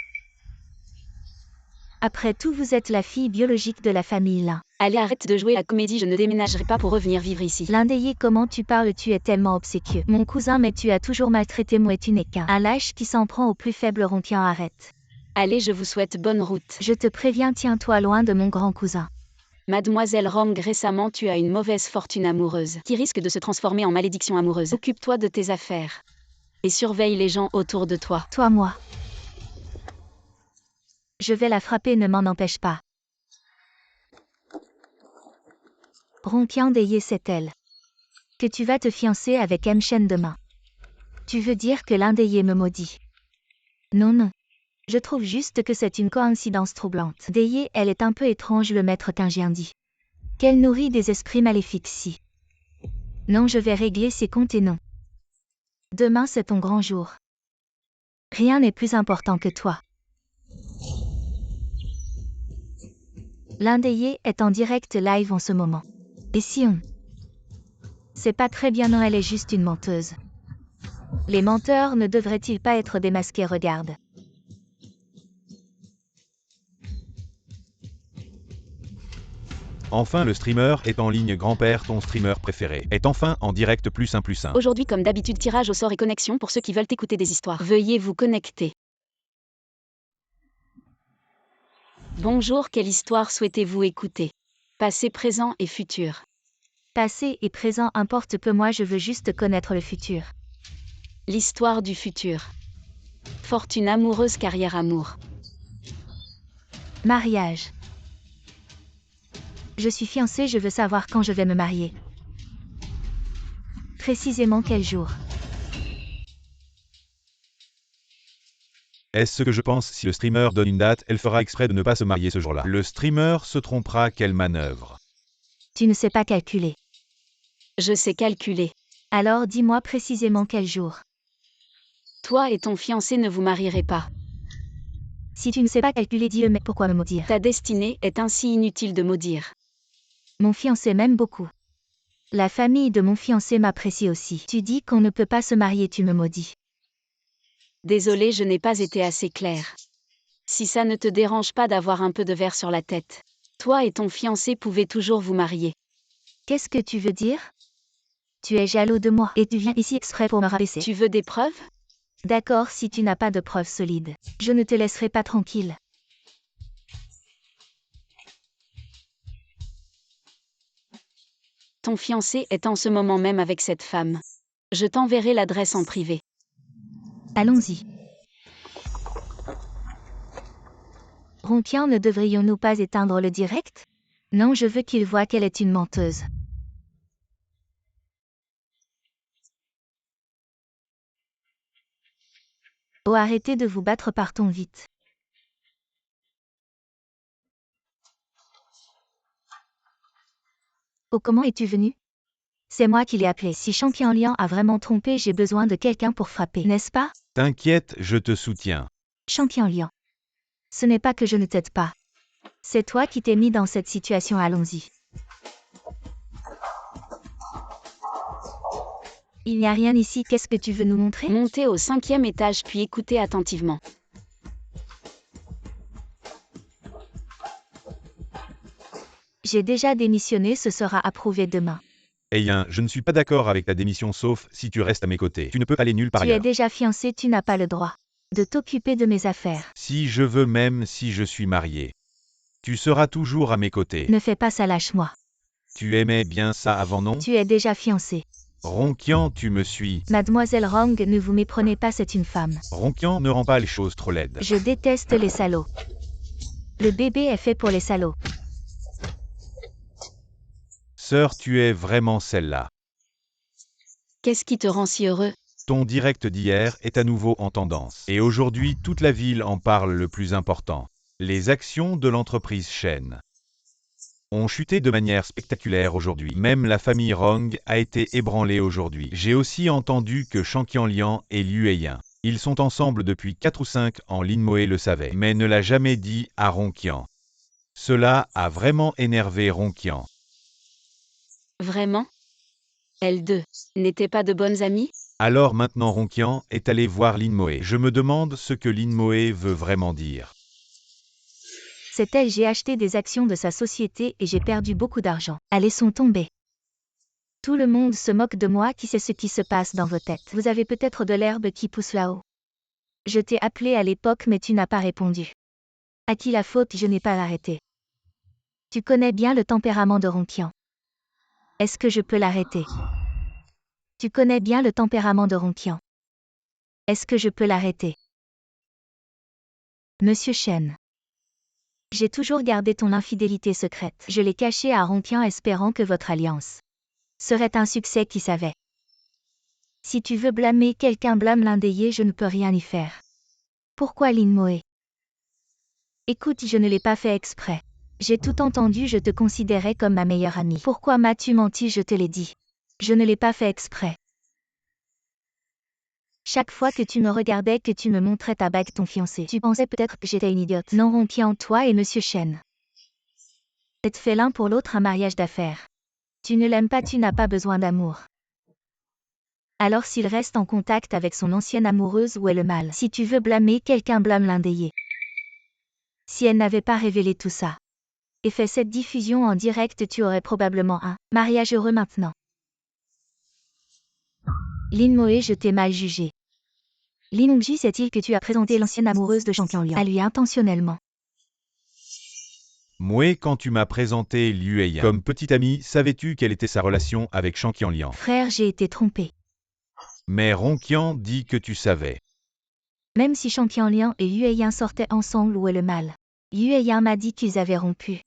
Après tout, vous êtes la fille biologique de la famille Lin. Allez, arrête de jouer à comédie, je ne déménagerai pas pour revenir vivre ici. Lin, Daye, comment tu parles, tu es tellement obséquieux. Mon cousin, mais tu as toujours maltraité moi et tu n'es qu'un lâche qui s'en prend au plus faible. Rontian, arrête. Allez, je vous souhaite bonne route. Je te préviens, tiens-toi loin de mon grand cousin. Mademoiselle Rong, récemment tu as une mauvaise fortune amoureuse, qui risque de se transformer en malédiction amoureuse. Occupe-toi de tes affaires. Et surveille les gens autour de toi. Toi, moi. Je vais la frapper, ne m'en empêche pas. Rontian, Daye, c'est elle. Que tu vas te fiancer avec M. Shen demain. Tu veux dire que l'un Daye me maudit? Non, non. Je trouve juste que c'est une coïncidence troublante. Daye, elle est un peu étrange, le maître Tingien dit. Qu'elle nourrit des esprits maléfiques si. Non, je vais régler ses comptes et non. Demain c'est ton grand jour. Rien n'est plus important que toi. L'un Daye est en direct live en ce moment. Et si on... C'est pas très bien, non, elle est juste une menteuse. Les menteurs ne devraient-ils pas être démasqués? Regarde. Enfin, le streamer est en ligne. Grand-père, ton streamer préféré, est enfin en direct +1 +1. Aujourd'hui, comme d'habitude, tirage au sort et connexion pour ceux qui veulent écouter des histoires. Veuillez vous connecter. Bonjour, quelle histoire souhaitez-vous écouter? Passé, présent et futur. Passé et présent importe peu, moi je veux juste connaître le futur. L'histoire du futur. Fortune amoureuse, carrière, amour. Mariage. Je suis fiancée, je veux savoir quand je vais me marier. Précisément quel jour. Est-ce ce que je pense? Si le streamer donne une date, elle fera exprès de ne pas se marier ce jour-là. Le streamer se trompera. Quelle manœuvre? Tu ne sais pas calculer. Je sais calculer. Alors dis-moi précisément quel jour. Toi et ton fiancé ne vous marierez pas. Si tu ne sais pas calculer, dis-le, mais pourquoi me maudire? Ta destinée est ainsi inutile de maudire. Mon fiancé m'aime beaucoup. La famille de mon fiancé m'apprécie aussi. Tu dis qu'on ne peut pas se marier, tu me maudis. Désolé, je n'ai pas été assez claire. Si ça ne te dérange pas d'avoir un peu de verre sur la tête, toi et ton fiancé pouvez toujours vous marier. Qu'est-ce que tu veux dire? Tu es jaloux de moi et tu viens ici exprès pour me rabaisser. Tu veux des preuves? D'accord, si tu n'as pas de preuves solides, je ne te laisserai pas tranquille. Ton fiancé est en ce moment même avec cette femme. Je t'enverrai l'adresse en privé. Allons-y. Rontian, ne devrions-nous pas éteindre le direct? Non, je veux qu'il voie qu'elle est une menteuse. Oh, arrêtez de vous battre, partons vite. Oh, comment es-tu venu? C'est moi qui l'ai appelé. Si Champion Lian a vraiment trompé, j'ai besoin de quelqu'un pour frapper, n'est-ce pas? T'inquiète, je te soutiens. Champion Lian. Ce n'est pas que je ne t'aide pas. C'est toi qui t'es mis dans cette situation, allons-y. Il n'y a rien ici, qu'est-ce que tu veux nous montrer? Montez au 5e étage puis écoutez attentivement. J'ai déjà démissionné, ce sera approuvé demain. Hein, je ne suis pas d'accord avec ta démission sauf si tu restes à mes côtés. Tu ne peux aller nulle part Tu es ailleurs. déjà fiancé, tu n'as pas le droit de t'occuper de mes affaires. Si je veux, même si je suis marié, tu seras toujours à mes côtés. Ne fais pas ça, lâche-moi. Tu aimais bien ça avant, non? Tu es déjà fiancé. Ronquian, tu me suis. Mademoiselle Rong, ne vous méprenez pas, c'est une femme. Ronquian, ne rend pas les choses trop laides. Je déteste les salauds. Le bébé est fait pour les salauds. Sœur, tu es vraiment celle-là. Qu'est-ce qui te rend si heureux? Ton direct d'hier est à nouveau en tendance. Et aujourd'hui, toute la ville en parle. Le plus important. Les actions de l'entreprise Shen ont chuté de manière spectaculaire aujourd'hui. Même la famille Rong a été ébranlée aujourd'hui. J'ai aussi entendu que Shang Qianlian et Liu Heiyan, ils sont ensemble depuis 4 ou 5 ans. Lin Moe le savait, mais ne l'a jamais dit à Ronquian. Cela a vraiment énervé Ronquian. Vraiment? Elles deux n'étaient pas de bonnes amies? Alors maintenant Ronquian est allé voir Lin Moe. Je me demande ce que Lin Moe veut vraiment dire. C'est elle, j'ai acheté des actions de sa société et j'ai perdu beaucoup d'argent. Elles sont tombées. Tout le monde se moque de moi. Qui sait ce qui se passe dans vos têtes? Vous avez peut-être de l'herbe qui pousse là-haut. Je t'ai appelé à l'époque mais tu n'as pas répondu. À qui la faute? Je n'ai pas arrêté. Tu connais bien le tempérament de Ronquian. Est-ce que je peux l'arrêter? Tu connais bien le tempérament de Ronquian. Est-ce que je peux l'arrêter? Monsieur Shen. J'ai toujours gardé ton infidélité secrète. Je l'ai cachée à Ronquian espérant que votre alliance serait un succès. Qui savait? Si tu veux blâmer quelqu'un, blâme l'indéié, je ne peux rien y faire. Pourquoi Lin Moe? Écoute, je ne l'ai pas fait exprès. J'ai tout entendu, je te considérais comme ma meilleure amie. Pourquoi m'as-tu menti? Je te l'ai dit. Je ne l'ai pas fait exprès. Chaque fois que tu me regardais, que tu me montrais ta bague, ton fiancé, tu pensais peut-être que j'étais une idiote. Non, Ronquian, toi et Monsieur Shen êtes fait l'un pour l'autre un mariage d'affaires. Tu ne l'aimes pas, tu n'as pas besoin d'amour. Alors s'il reste en contact avec son ancienne amoureuse, où est le mal? Si tu veux blâmer quelqu'un, blâme l'indéié. Si elle n'avait pas révélé tout ça et fait cette diffusion en direct, tu aurais probablement un mariage heureux maintenant. Lin Moe, je t'ai mal jugé. Lin Hongji sait-il que tu as présenté l'ancienne amoureuse de Shang Qianlian à lui intentionnellement? Moe, quand tu m'as présenté Liu Heiyan comme petite amie, savais-tu quelle était sa relation avec Shang Qianlian? Frère, j'ai été trompé. Mais Ronquian dit que tu savais. Même si Shang Qianlian et Liu Heiyan sortaient ensemble, où est le mal? Liu Heiyan m'a dit qu'ils avaient rompu.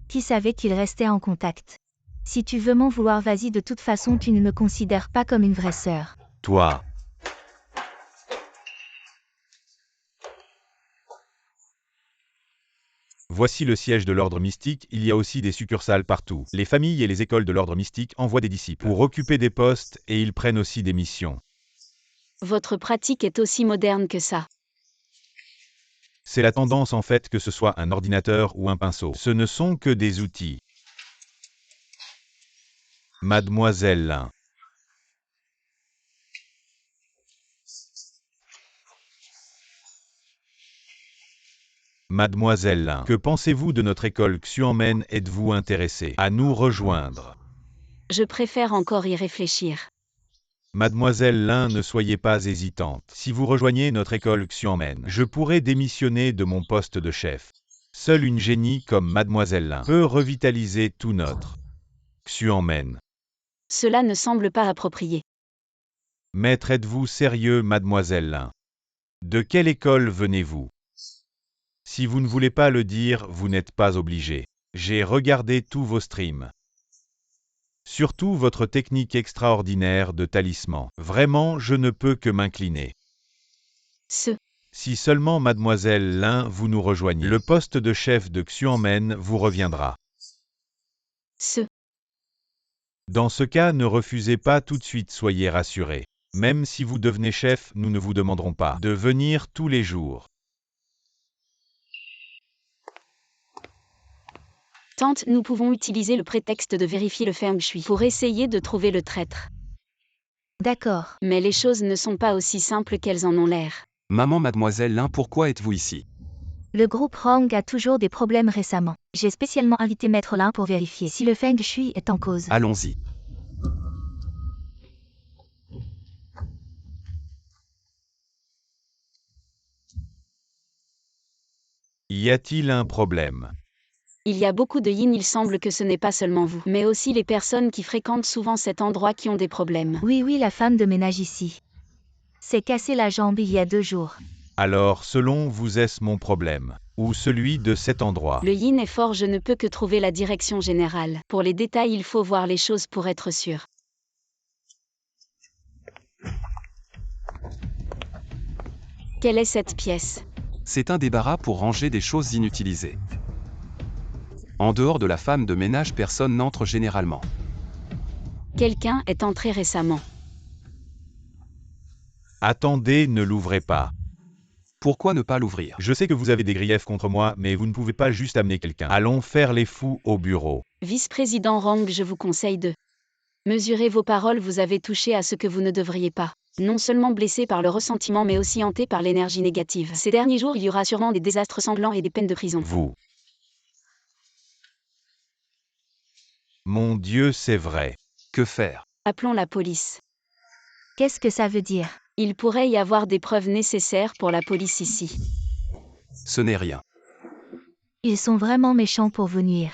Qui savait qu'ils restaient en contact? Si tu veux m'en vouloir, vas-y, de toute façon tu ne me considères pas comme une vraie sœur. Toi. Voici le siège de l'ordre mystique, il y a aussi des succursales partout. Les familles et les écoles de l'ordre mystique envoient des disciples pour occuper des postes et ils prennent aussi des missions. Votre pratique est aussi moderne que ça. C'est la tendance en fait, que ce soit un ordinateur ou un pinceau. Ce ne sont que des outils. Mademoiselle Lin. Mademoiselle Lin, que pensez-vous de notre école Xuanmen? Êtes-vous intéressée à nous rejoindre? Je préfère encore y réfléchir. Mademoiselle Lin, ne soyez pas hésitante. Si vous rejoignez notre école Xuanmen, je pourrai démissionner de mon poste de chef. Seule une génie comme Mademoiselle Lin peut revitaliser tout notre Xuanmen. Cela ne semble pas approprié. Maître, êtes-vous sérieux, Mademoiselle Lin? De quelle école venez-vous? Si vous ne voulez pas le dire, vous n'êtes pas obligé. J'ai regardé tous vos streams. Surtout votre technique extraordinaire de talisman. Vraiment, je ne peux que m'incliner. Si seulement Mademoiselle Lin vous nous rejoignez, le poste de chef de Xuanmen vous reviendra. Dans ce cas, ne refusez pas tout de suite, soyez rassurés. Même si vous devenez chef, nous ne vous demanderons pas de venir tous les jours. Tante, nous pouvons utiliser le prétexte de vérifier le feng shui pour essayer de trouver le traître. D'accord. Mais les choses ne sont pas aussi simples qu'elles en ont l'air. Maman, Mademoiselle Lin, pourquoi êtes-vous ici? Le groupe Rong a toujours des problèmes récemment. J'ai spécialement invité Maître Lin pour vérifier si le feng shui est en cause. Allons-y. Y a-t-il un problème? Il y a beaucoup de yin, il semble que ce n'est pas seulement vous, mais aussi les personnes qui fréquentent souvent cet endroit qui ont des problèmes. Oui, la femme de ménage ici. S'est cassé la jambe il y a 2 jours. Alors, selon vous, est-ce mon problème ou celui de cet endroit? Le yin est fort, je ne peux que trouver la direction générale. Pour les détails, il faut voir les choses pour être sûr. Quelle est cette pièce? C'est un débarras pour ranger des choses inutilisées. En dehors de la femme de ménage, personne n'entre généralement. Quelqu'un est entré récemment. Attendez, ne l'ouvrez pas. Pourquoi ne pas l'ouvrir? Je sais que vous avez des griefs contre moi, mais vous ne pouvez pas juste amener quelqu'un. Allons faire les fous au bureau. Vice-président Rang, je vous conseille de mesurer vos paroles, vous avez touché à ce que vous ne devriez pas. Non seulement blessé par le ressentiment mais aussi hanté par l'énergie négative. Ces derniers jours, il y aura sûrement des désastres sanglants et des peines de prison. Vous. Mon Dieu, c'est vrai. Que faire? Appelons la police. Qu'est-ce que ça veut dire? Il pourrait y avoir des preuves nécessaires pour la police ici. Ce n'est rien. Ils sont vraiment méchants pour vous nuire.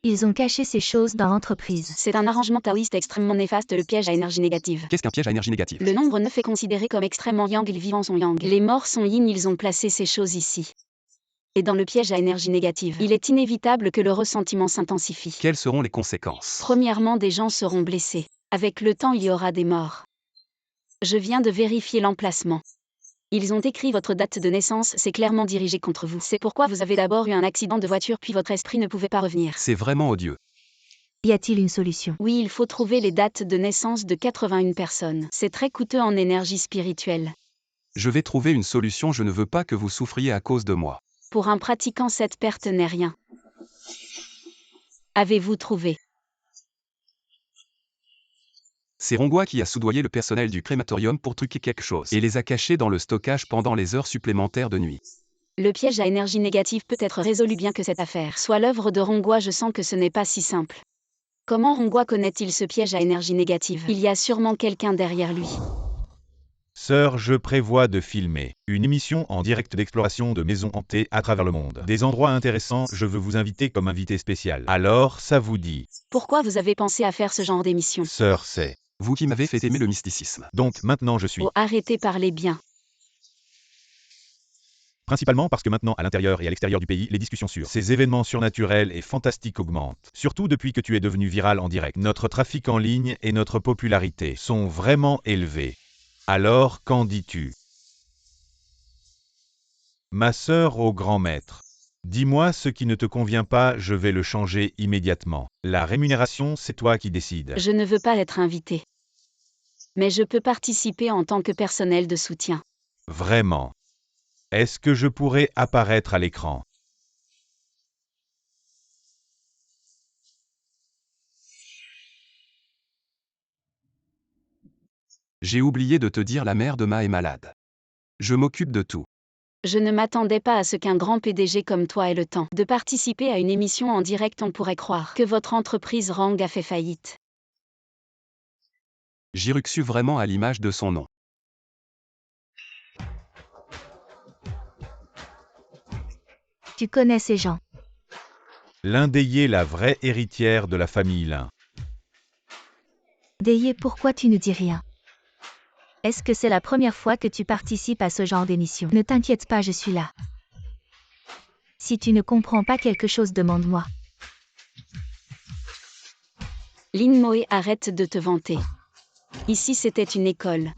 Ils ont caché ces choses dans l'entreprise. C'est un arrangement taoïste extrêmement néfaste, le piège à énergie négative. Qu'est-ce qu'un piège à énergie négative? Le nombre 9 est considéré comme extrêmement yang, les vivants sont yang. Les morts sont yin, ils ont placé ces choses ici. Et dans le piège à énergie négative, il est inévitable que le ressentiment s'intensifie. Quelles seront les conséquences? Premièrement, des gens seront blessés. Avec le temps, il y aura des morts. Je viens de vérifier l'emplacement. Ils ont écrit votre date de naissance, c'est clairement dirigé contre vous. C'est pourquoi vous avez d'abord eu un accident de voiture puis votre esprit ne pouvait pas revenir. C'est vraiment odieux. Y a-t-il une solution? Oui, il faut trouver les dates de naissance de 81 personnes. C'est très coûteux en énergie spirituelle. Je vais trouver une solution, je ne veux pas que vous souffriez à cause de moi. Pour un pratiquant, cette perte n'est rien. Avez-vous trouvé? C'est Rongwa qui a soudoyé le personnel du crématorium pour truquer quelque chose et les a cachés dans le stockage pendant les heures supplémentaires de nuit. Le piège à énergie négative peut être résolu bien que cette affaire soit l'œuvre de Rongwa, je sens que ce n'est pas si simple. Comment Rongwa connaît-il ce piège à énergie négative? Il y a sûrement quelqu'un derrière lui. Sœur, je prévois de filmer une émission en direct d'exploration de maisons hantées à travers le monde. Des endroits intéressants, je veux vous inviter comme invité spécial. Alors, ça vous dit? Pourquoi vous avez pensé à faire ce genre d'émission? Sœur, c'est... Vous qui m'avez fait aimer le mysticisme. Donc, maintenant je suis... Oh, arrêtez, parlez bien. Principalement parce que maintenant, à l'intérieur et à l'extérieur du pays, les discussions sur ces événements surnaturels et fantastiques augmentent. Surtout depuis que tu es devenu viral en direct. Notre trafic en ligne et notre popularité sont vraiment élevés. Alors, qu'en dis-tu? Ma sœur au grand maître. Dis-moi ce qui ne te convient pas, je vais le changer immédiatement. La rémunération, c'est toi qui décides. Je ne veux pas être invité. Mais je peux participer en tant que personnel de soutien. Vraiment. Est-ce que je pourrais apparaître à l'écran? J'ai oublié de te dire, la mère de Ma est malade. Je m'occupe de tout. Je ne m'attendais pas à ce qu'un grand PDG comme toi ait le temps de participer à une émission en direct. On pourrait croire que votre entreprise Rang a fait faillite. Jiruxu vraiment à l'image de son nom. Tu connais ces gens. L'Indéyé, la vraie héritière de la famille Lin. Déyé, pourquoi tu ne dis rien? Est-ce que c'est la première fois que tu participes à ce genre d'émission? Ne t'inquiète pas, je suis là. Si tu ne comprends pas quelque chose, demande-moi. Lin Moé, arrête de te vanter. Ici, c'était une école.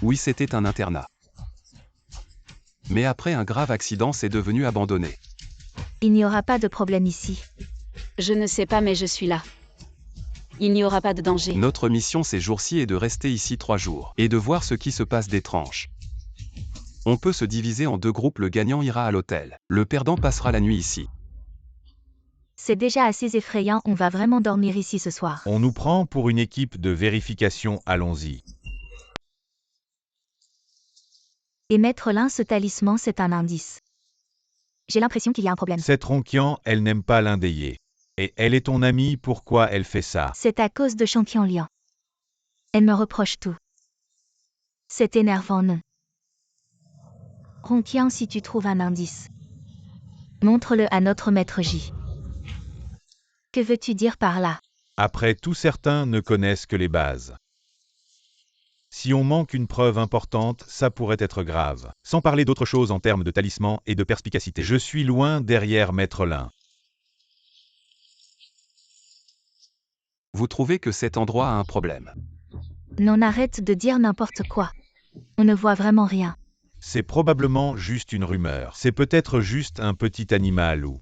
Oui, c'était un internat. Mais après un grave accident, c'est devenu abandonné. Il n'y aura pas de problème ici. Je ne sais pas, mais je suis là. Il n'y aura pas de danger. Notre mission ces jours-ci est de rester ici 3 jours et de voir ce qui se passe d'étrange. On peut se diviser en 2 groupes, le gagnant ira à l'hôtel. Le perdant passera la nuit ici. C'est déjà assez effrayant, on va vraiment dormir ici ce soir. On nous prend pour une équipe de vérification, allons-y. Et mettre Lin, ce talisman, c'est un indice. J'ai l'impression qu'il y a un problème. Cette Ronquian, elle n'aime pas l'Indéyé. Et elle est ton amie, pourquoi elle fait ça? C'est à cause de Champion Lian. Elle me reproche tout. C'est énervant, non? Ronquian, si tu trouves un indice. Montre-le à notre maître J. Que veux-tu dire par là? Après tout, certains ne connaissent que les bases. Si on manque une preuve importante, ça pourrait être grave. Sans parler d'autre chose en termes de talisman et de perspicacité. Je suis loin derrière Maître Lin. Vous trouvez que cet endroit a un problème? Non, arrête de dire n'importe quoi. On ne voit vraiment rien. C'est probablement juste une rumeur. C'est peut-être juste un petit animal ou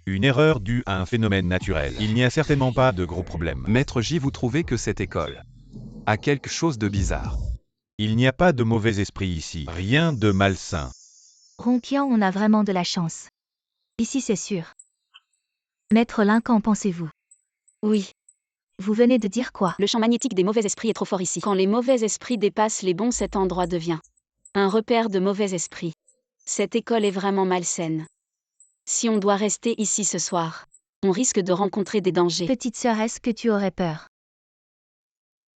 une erreur due à un phénomène naturel. Il n'y a certainement pas de gros problèmes. Maître J, vous trouvez que cette école a quelque chose de bizarre? Il n'y a pas de mauvais esprit ici. Rien de malsain. Ronquian, on a vraiment de la chance. Ici, c'est sûr. Maître Lin, qu'en pensez-vous? Oui, Vous venez de dire quoi? le champ magnétique des mauvais esprits est trop fort ici. Quand les mauvais esprits dépassent les bons, cet endroit devient un repère de mauvais esprits. Cette école est vraiment malsaine. Si on doit rester ici ce soir, on risque de rencontrer des dangers. Petite sœur, est-ce que tu aurais peur?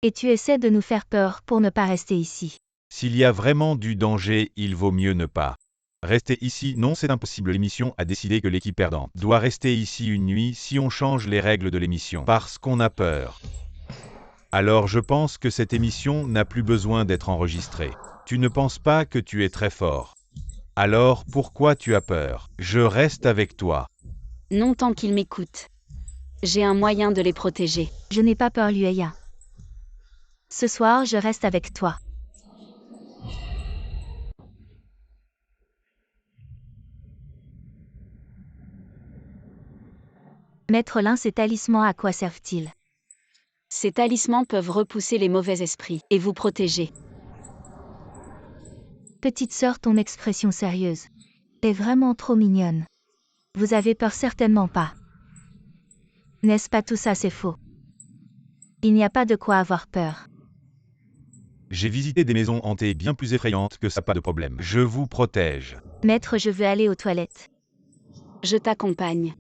Et tu essaies de nous faire peur pour ne pas rester ici. S'il y a vraiment du danger, il vaut mieux ne pas rester ici. Non, c'est impossible. L'émission a décidé que l'équipe perdante doit rester ici une nuit si on change les règles de l'émission. Parce qu'on a peur. Alors je pense que cette émission n'a plus besoin d'être enregistrée. Tu ne penses pas que tu es très fort. Alors pourquoi tu as peur? Je reste avec toi. Non tant qu'ils m'écoutent. J'ai un moyen de les protéger. Je n'ai pas peur, Lueya. Ce soir, je reste avec toi. Maître Lin, ces talismans, à quoi servent-ils? Ces talismans peuvent repousser les mauvais esprits et vous protéger. Petite sœur, ton expression sérieuse est vraiment trop mignonne. Vous avez peur certainement pas. N'est-ce pas, tout ça c'est faux? Il n'y a pas de quoi avoir peur. J'ai visité des maisons hantées bien plus effrayantes que ça, pas de problème. Je vous protège. Maître, je veux aller aux toilettes. Je t'accompagne.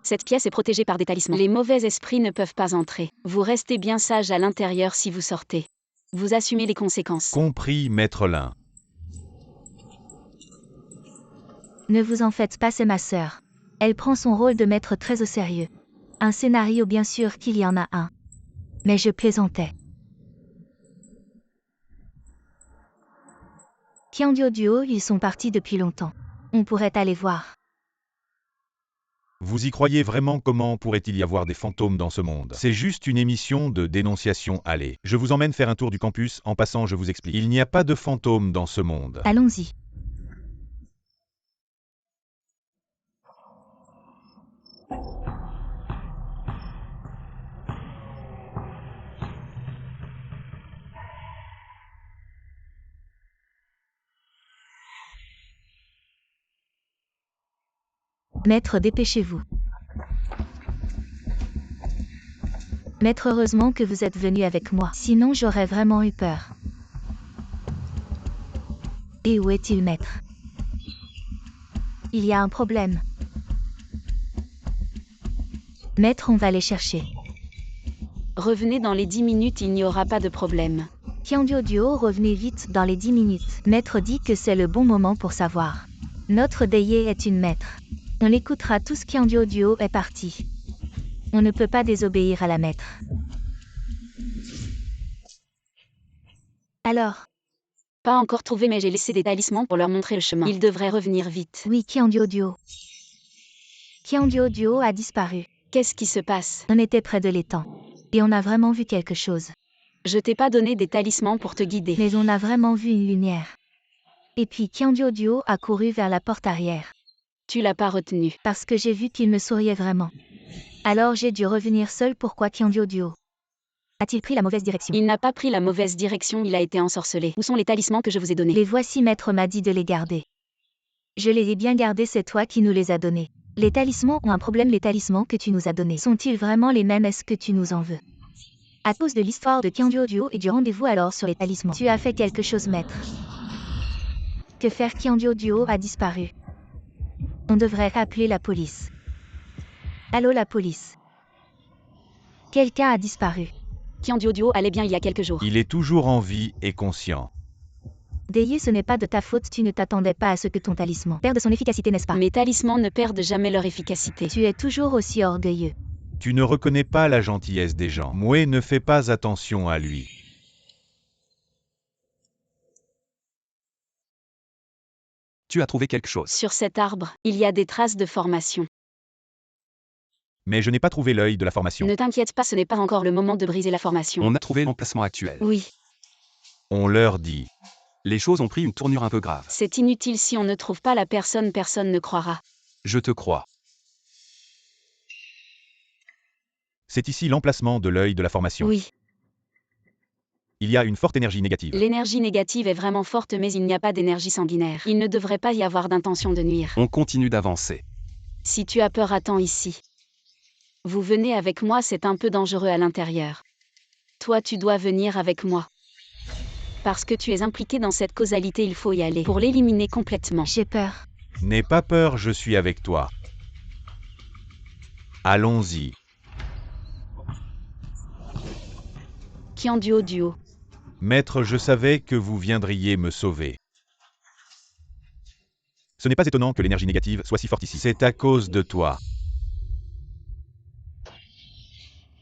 Cette pièce est protégée par des talismans. Les mauvais esprits ne peuvent pas entrer. Vous restez bien sage à l'intérieur si vous sortez. Vous assumez les conséquences. Compris, Maître Lin. Ne vous en faites pas, c'est ma sœur. Elle prend son rôle de maître très au sérieux. Un scénario, bien sûr qu'il y en a un. Mais je plaisantais. Qiandio Duo, ils sont partis depuis longtemps. On pourrait aller voir. Vous y croyez vraiment? Comment pourrait-il y avoir des fantômes dans ce monde? C'est juste une émission de dénonciation. Allez, je vous emmène faire un tour du campus. En passant, je vous explique. Il n'y a pas de fantômes dans ce monde. Allons-y. Maître, dépêchez-vous. Maître, heureusement que vous êtes venu avec moi. Sinon, j'aurais vraiment eu peur. Et où est-il, maître? Il y a un problème. Maître, on va les chercher. Revenez dans les 10 minutes, il n'y aura pas de problème. Qiandio Duo, revenez vite dans les 10 minutes. Maître dit que c'est le bon moment pour savoir. Notre Deye est une maître. On l'écoutera tous. Qiandio Duo est parti. On ne peut pas désobéir à la maître. Alors? Pas encore trouvé, mais j'ai laissé des talismans pour leur montrer le chemin. Ils devraient revenir vite. Oui, Qiandio Duo. Qiandio Duo a disparu. Qu'est-ce qui se passe? On était près de l'étang. Et on a vraiment vu quelque chose. Je t'ai pas donné des talismans pour te guider. Mais on a vraiment vu une lumière. Et puis Qiandio Duo a couru vers la porte arrière. Tu l'as pas retenu. Parce que j'ai vu qu'il me souriait vraiment. Alors j'ai dû revenir seul. Pourquoi Qiandio Duo a-t-il pris la mauvaise direction? Il n'a pas pris la mauvaise direction, il a été ensorcelé. Où sont les talismans que je vous ai donnés? Les voici, maître m'a dit de les garder. Je les ai bien gardés, c'est toi qui nous les as donnés. Les talismans ont un problème. Les talismans que tu nous as donnés sont-ils vraiment les mêmes? Est-ce que tu nous en veux? À cause de l'histoire de Qiandio Duo et du rendez-vous alors sur les talismans. Tu as fait quelque chose, maître. Que faire? Qiandio Duo a disparu. On devrait appeler la police. Allô, la police? Quelqu'un a disparu. Qiandio Duo allait bien il y a quelques jours. Il est toujours en vie et conscient. Déieux, ce n'est pas de ta faute, tu ne t'attendais pas à ce que ton talisman perde son efficacité, n'est-ce pas? Mes talismans ne perdent jamais leur efficacité. Tu es toujours aussi orgueilleux. Tu ne reconnais pas la gentillesse des gens. Mouais ne fait pas attention à lui. Tu as trouvé quelque chose. Sur cet arbre, il y a des traces de formation. Mais je n'ai pas trouvé l'œil de la formation. Ne t'inquiète pas, ce n'est pas encore le moment de briser la formation. On a trouvé l'emplacement actuel. Oui, On leur dit. Les choses ont pris une tournure un peu grave. c'est inutile, si on ne trouve pas la personne, personne ne croira. Je te crois. C'est ici l'emplacement de l'œil de la formation. Oui, Il y a une forte énergie négative. l'énergie négative est vraiment forte, mais il n'y a pas d'énergie sanguinaire. Il ne devrait pas y avoir d'intention de nuire. On continue d'avancer. Si tu as peur, attends ici. Vous venez avec moi, c'est un peu dangereux à l'intérieur. Toi, tu dois venir avec moi. Parce que tu es impliqué dans cette causalité, il faut y aller pour l'éliminer complètement. J'ai peur. N'aie pas peur, je suis avec toi. Allons-y. Qui en duo. Maître, je savais que vous viendriez me sauver. Ce n'est pas étonnant que l'énergie négative soit si forte ici. C'est à cause de toi.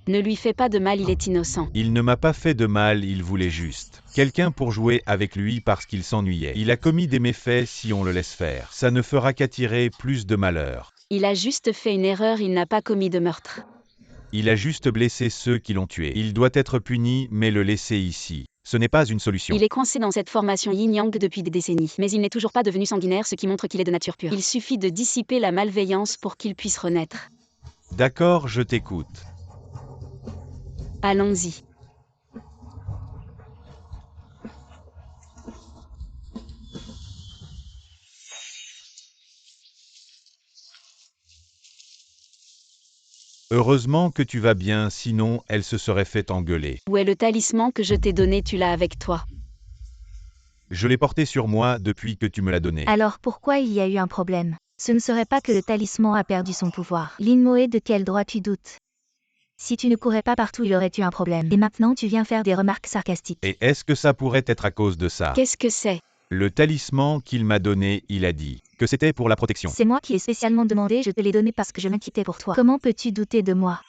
Ne lui fais pas de mal, il est innocent. Il ne m'a pas fait de mal, il voulait juste quelqu'un pour jouer avec lui parce qu'il s'ennuyait. Il a commis des méfaits, si on le laisse faire. Ça ne fera qu'attirer plus de malheur. Il a juste fait une erreur, il n'a pas commis de meurtre. Il a juste blessé ceux qui l'ont tué. Il doit être puni, mais le laisser ici, ce n'est pas une solution. Il est coincé dans cette formation yin-yang depuis des décennies, mais il n'est toujours pas devenu sanguinaire, ce qui montre qu'il est de nature pure. Il suffit de dissiper la malveillance pour qu'il puisse renaître. D'accord, je t'écoute. Allons-y. Heureusement que tu vas bien, sinon elle se serait fait engueuler. Où est le talisman que je t'ai donné? Tu l'as avec toi. Je l'ai porté sur moi depuis que tu me l'as donné. Alors pourquoi il y a eu un problème? Ce ne serait pas que le talisman a perdu son pouvoir. Lin Moé, de quel droit tu doutes? Si tu ne courais pas partout, il aurait eu un problème. Et maintenant tu viens faire des remarques sarcastiques. Et est-ce que ça pourrait être à cause de ça? Qu'est-ce que c'est? Le talisman qu'il m'a donné, il a dit que c'était pour la protection. C'est moi qui ai spécialement demandé, je te l'ai donné parce que je m'inquiétais pour toi. Comment peux-tu douter de moi?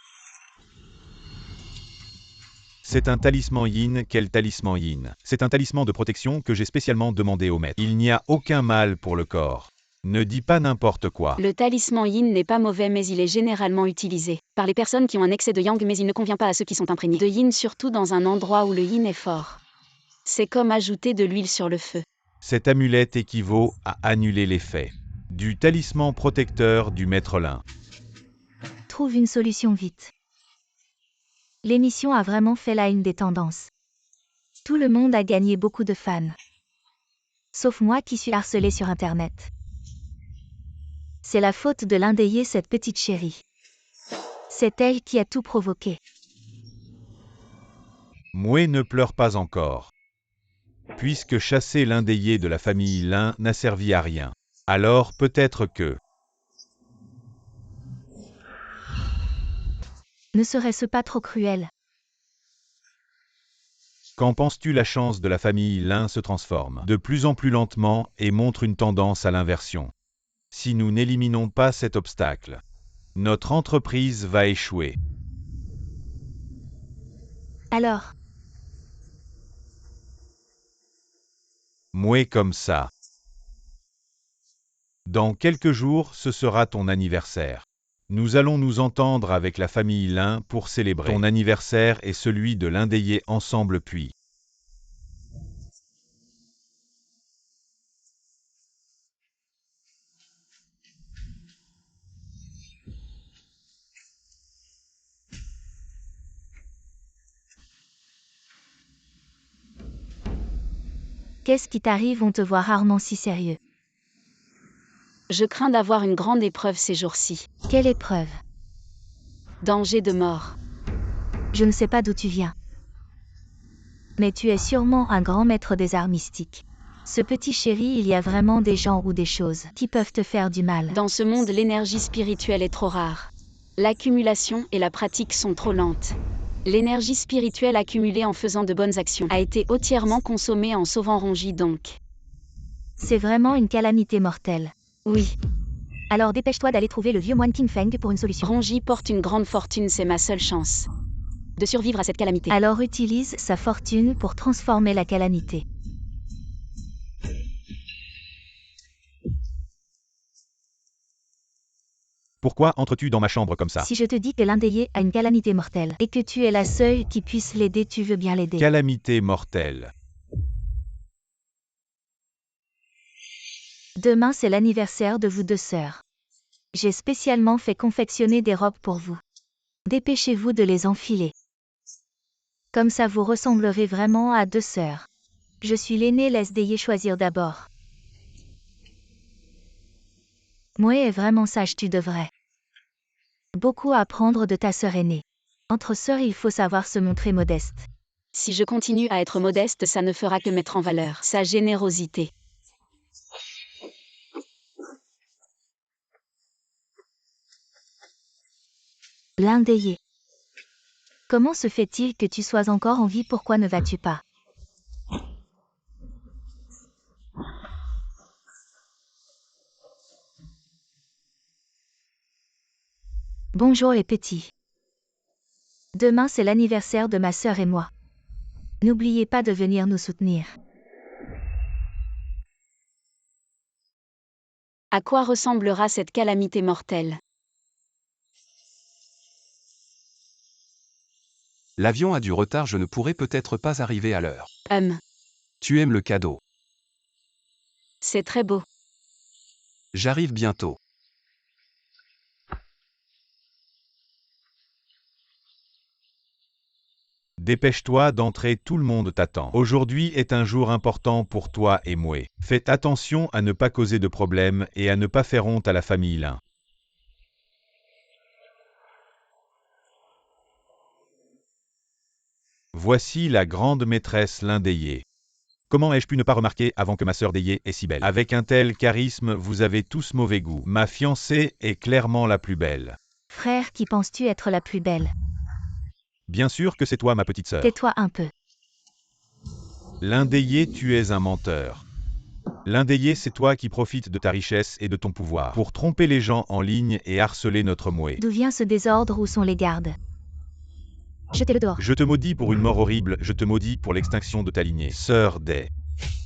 C'est un talisman yin. Quel talisman yin? C'est un talisman de protection que j'ai spécialement demandé au maître. Il n'y a aucun mal pour le corps. Ne dis pas n'importe quoi. Le talisman yin n'est pas mauvais, mais il est généralement utilisé par les personnes qui ont un excès de yang, mais il ne convient pas à ceux qui sont imprégnés de yin, surtout dans un endroit où le yin est fort. C'est comme ajouter de l'huile sur le feu. Cette amulette équivaut à annuler l'effet du talisman protecteur du maître Lin. Trouve une solution vite. L'émission a vraiment fait la une des tendances. Tout le monde a gagné beaucoup de fans. Sauf moi qui suis harcelé sur Internet. C'est la faute de l'indéié, cette petite chérie. C'est elle qui a tout provoqué. Moué, ne pleure pas encore. Puisque chasser l'indéié de la famille Lin n'a servi à rien. Alors peut-être que... Ne serait-ce pas trop cruel? Qu'en penses-tu? La chance de la famille Lin se transforme de plus en plus lentement et montre une tendance à l'inversion. Si nous n'éliminons pas cet obstacle, notre entreprise va échouer. Alors, Moué comme ça. Dans quelques jours, ce sera ton anniversaire. Nous allons nous entendre avec la famille Lin pour célébrer ton anniversaire et celui de l'indéié ensemble, puis... qu'est-ce qui t'arrive? On te voit rarement si sérieux. Je crains d'avoir une grande épreuve ces jours-ci. Quelle épreuve? Danger de mort. Je ne sais pas d'où tu viens. Mais tu es sûrement un grand maître des arts mystiques. Ce petit chéri, il y a vraiment des gens ou des choses qui peuvent te faire du mal. Dans ce monde, l'énergie spirituelle est trop rare. L'accumulation et la pratique sont trop lentes. L'énergie spirituelle accumulée en faisant de bonnes actions a été entièrement consommée en sauvant Ronji, donc C'est vraiment une calamité mortelle. Oui, Alors dépêche-toi d'aller trouver le vieux moine King Feng pour une solution. Ronji porte une grande fortune, c'est ma seule chance de survivre à cette calamité. Alors utilise sa fortune pour transformer la calamité. Pourquoi entres-tu dans ma chambre comme ça? Si je te dis que l'un des yeux a une calamité mortelle et que tu es la seule qui puisse l'aider, tu veux bien l'aider. Calamité mortelle. Demain c'est l'anniversaire de vous deux sœurs. J'ai spécialement fait confectionner des robes pour vous. Dépêchez-vous de les enfiler. Comme ça vous ressemblerez vraiment à deux sœurs. Je suis l'aînée, laisse Deye choisir d'abord. Moe est vraiment sage, tu devrais beaucoup apprendre de ta sœur aînée. Entre sœurs il faut savoir se montrer modeste. Si je continue à être modeste, ça ne fera que mettre en valeur sa générosité. L'un Deye. Comment se fait-il que tu sois encore en vie? Pourquoi ne vas-tu pas? Bonjour les petits. Demain c'est l'anniversaire de ma sœur et moi. N'oubliez pas de venir nous soutenir. À quoi ressemblera cette calamité mortelle? L'avion a du retard, je ne pourrai peut-être pas arriver à l'heure. Tu aimes le cadeau? C'est très beau. J'arrive bientôt. Dépêche-toi d'entrer, tout le monde t'attend. Aujourd'hui est un jour important pour toi et Moe. Faites attention à ne pas causer de problèmes et à ne pas faire honte à la famille Lin. Voici la grande maîtresse Lin Deye. Comment ai-je pu ne pas remarquer avant que ma sœur Deye est si belle? Avec un tel charisme, vous avez tous mauvais goût. Ma fiancée est clairement la plus belle. Frère, qui penses-tu être la plus belle? Bien sûr que c'est toi, ma petite sœur. Tais-toi un peu. Lin Deye, tu es un menteur. Lin Deye, c'est toi qui profites de ta richesse et de ton pouvoir pour tromper les gens en ligne et harceler notre Moe. D'où vient ce désordre? Où sont les gardes? Jetez-le dehors. Je te maudis pour une mort horrible, je te maudis pour l'extinction de ta lignée. Sœur Deye.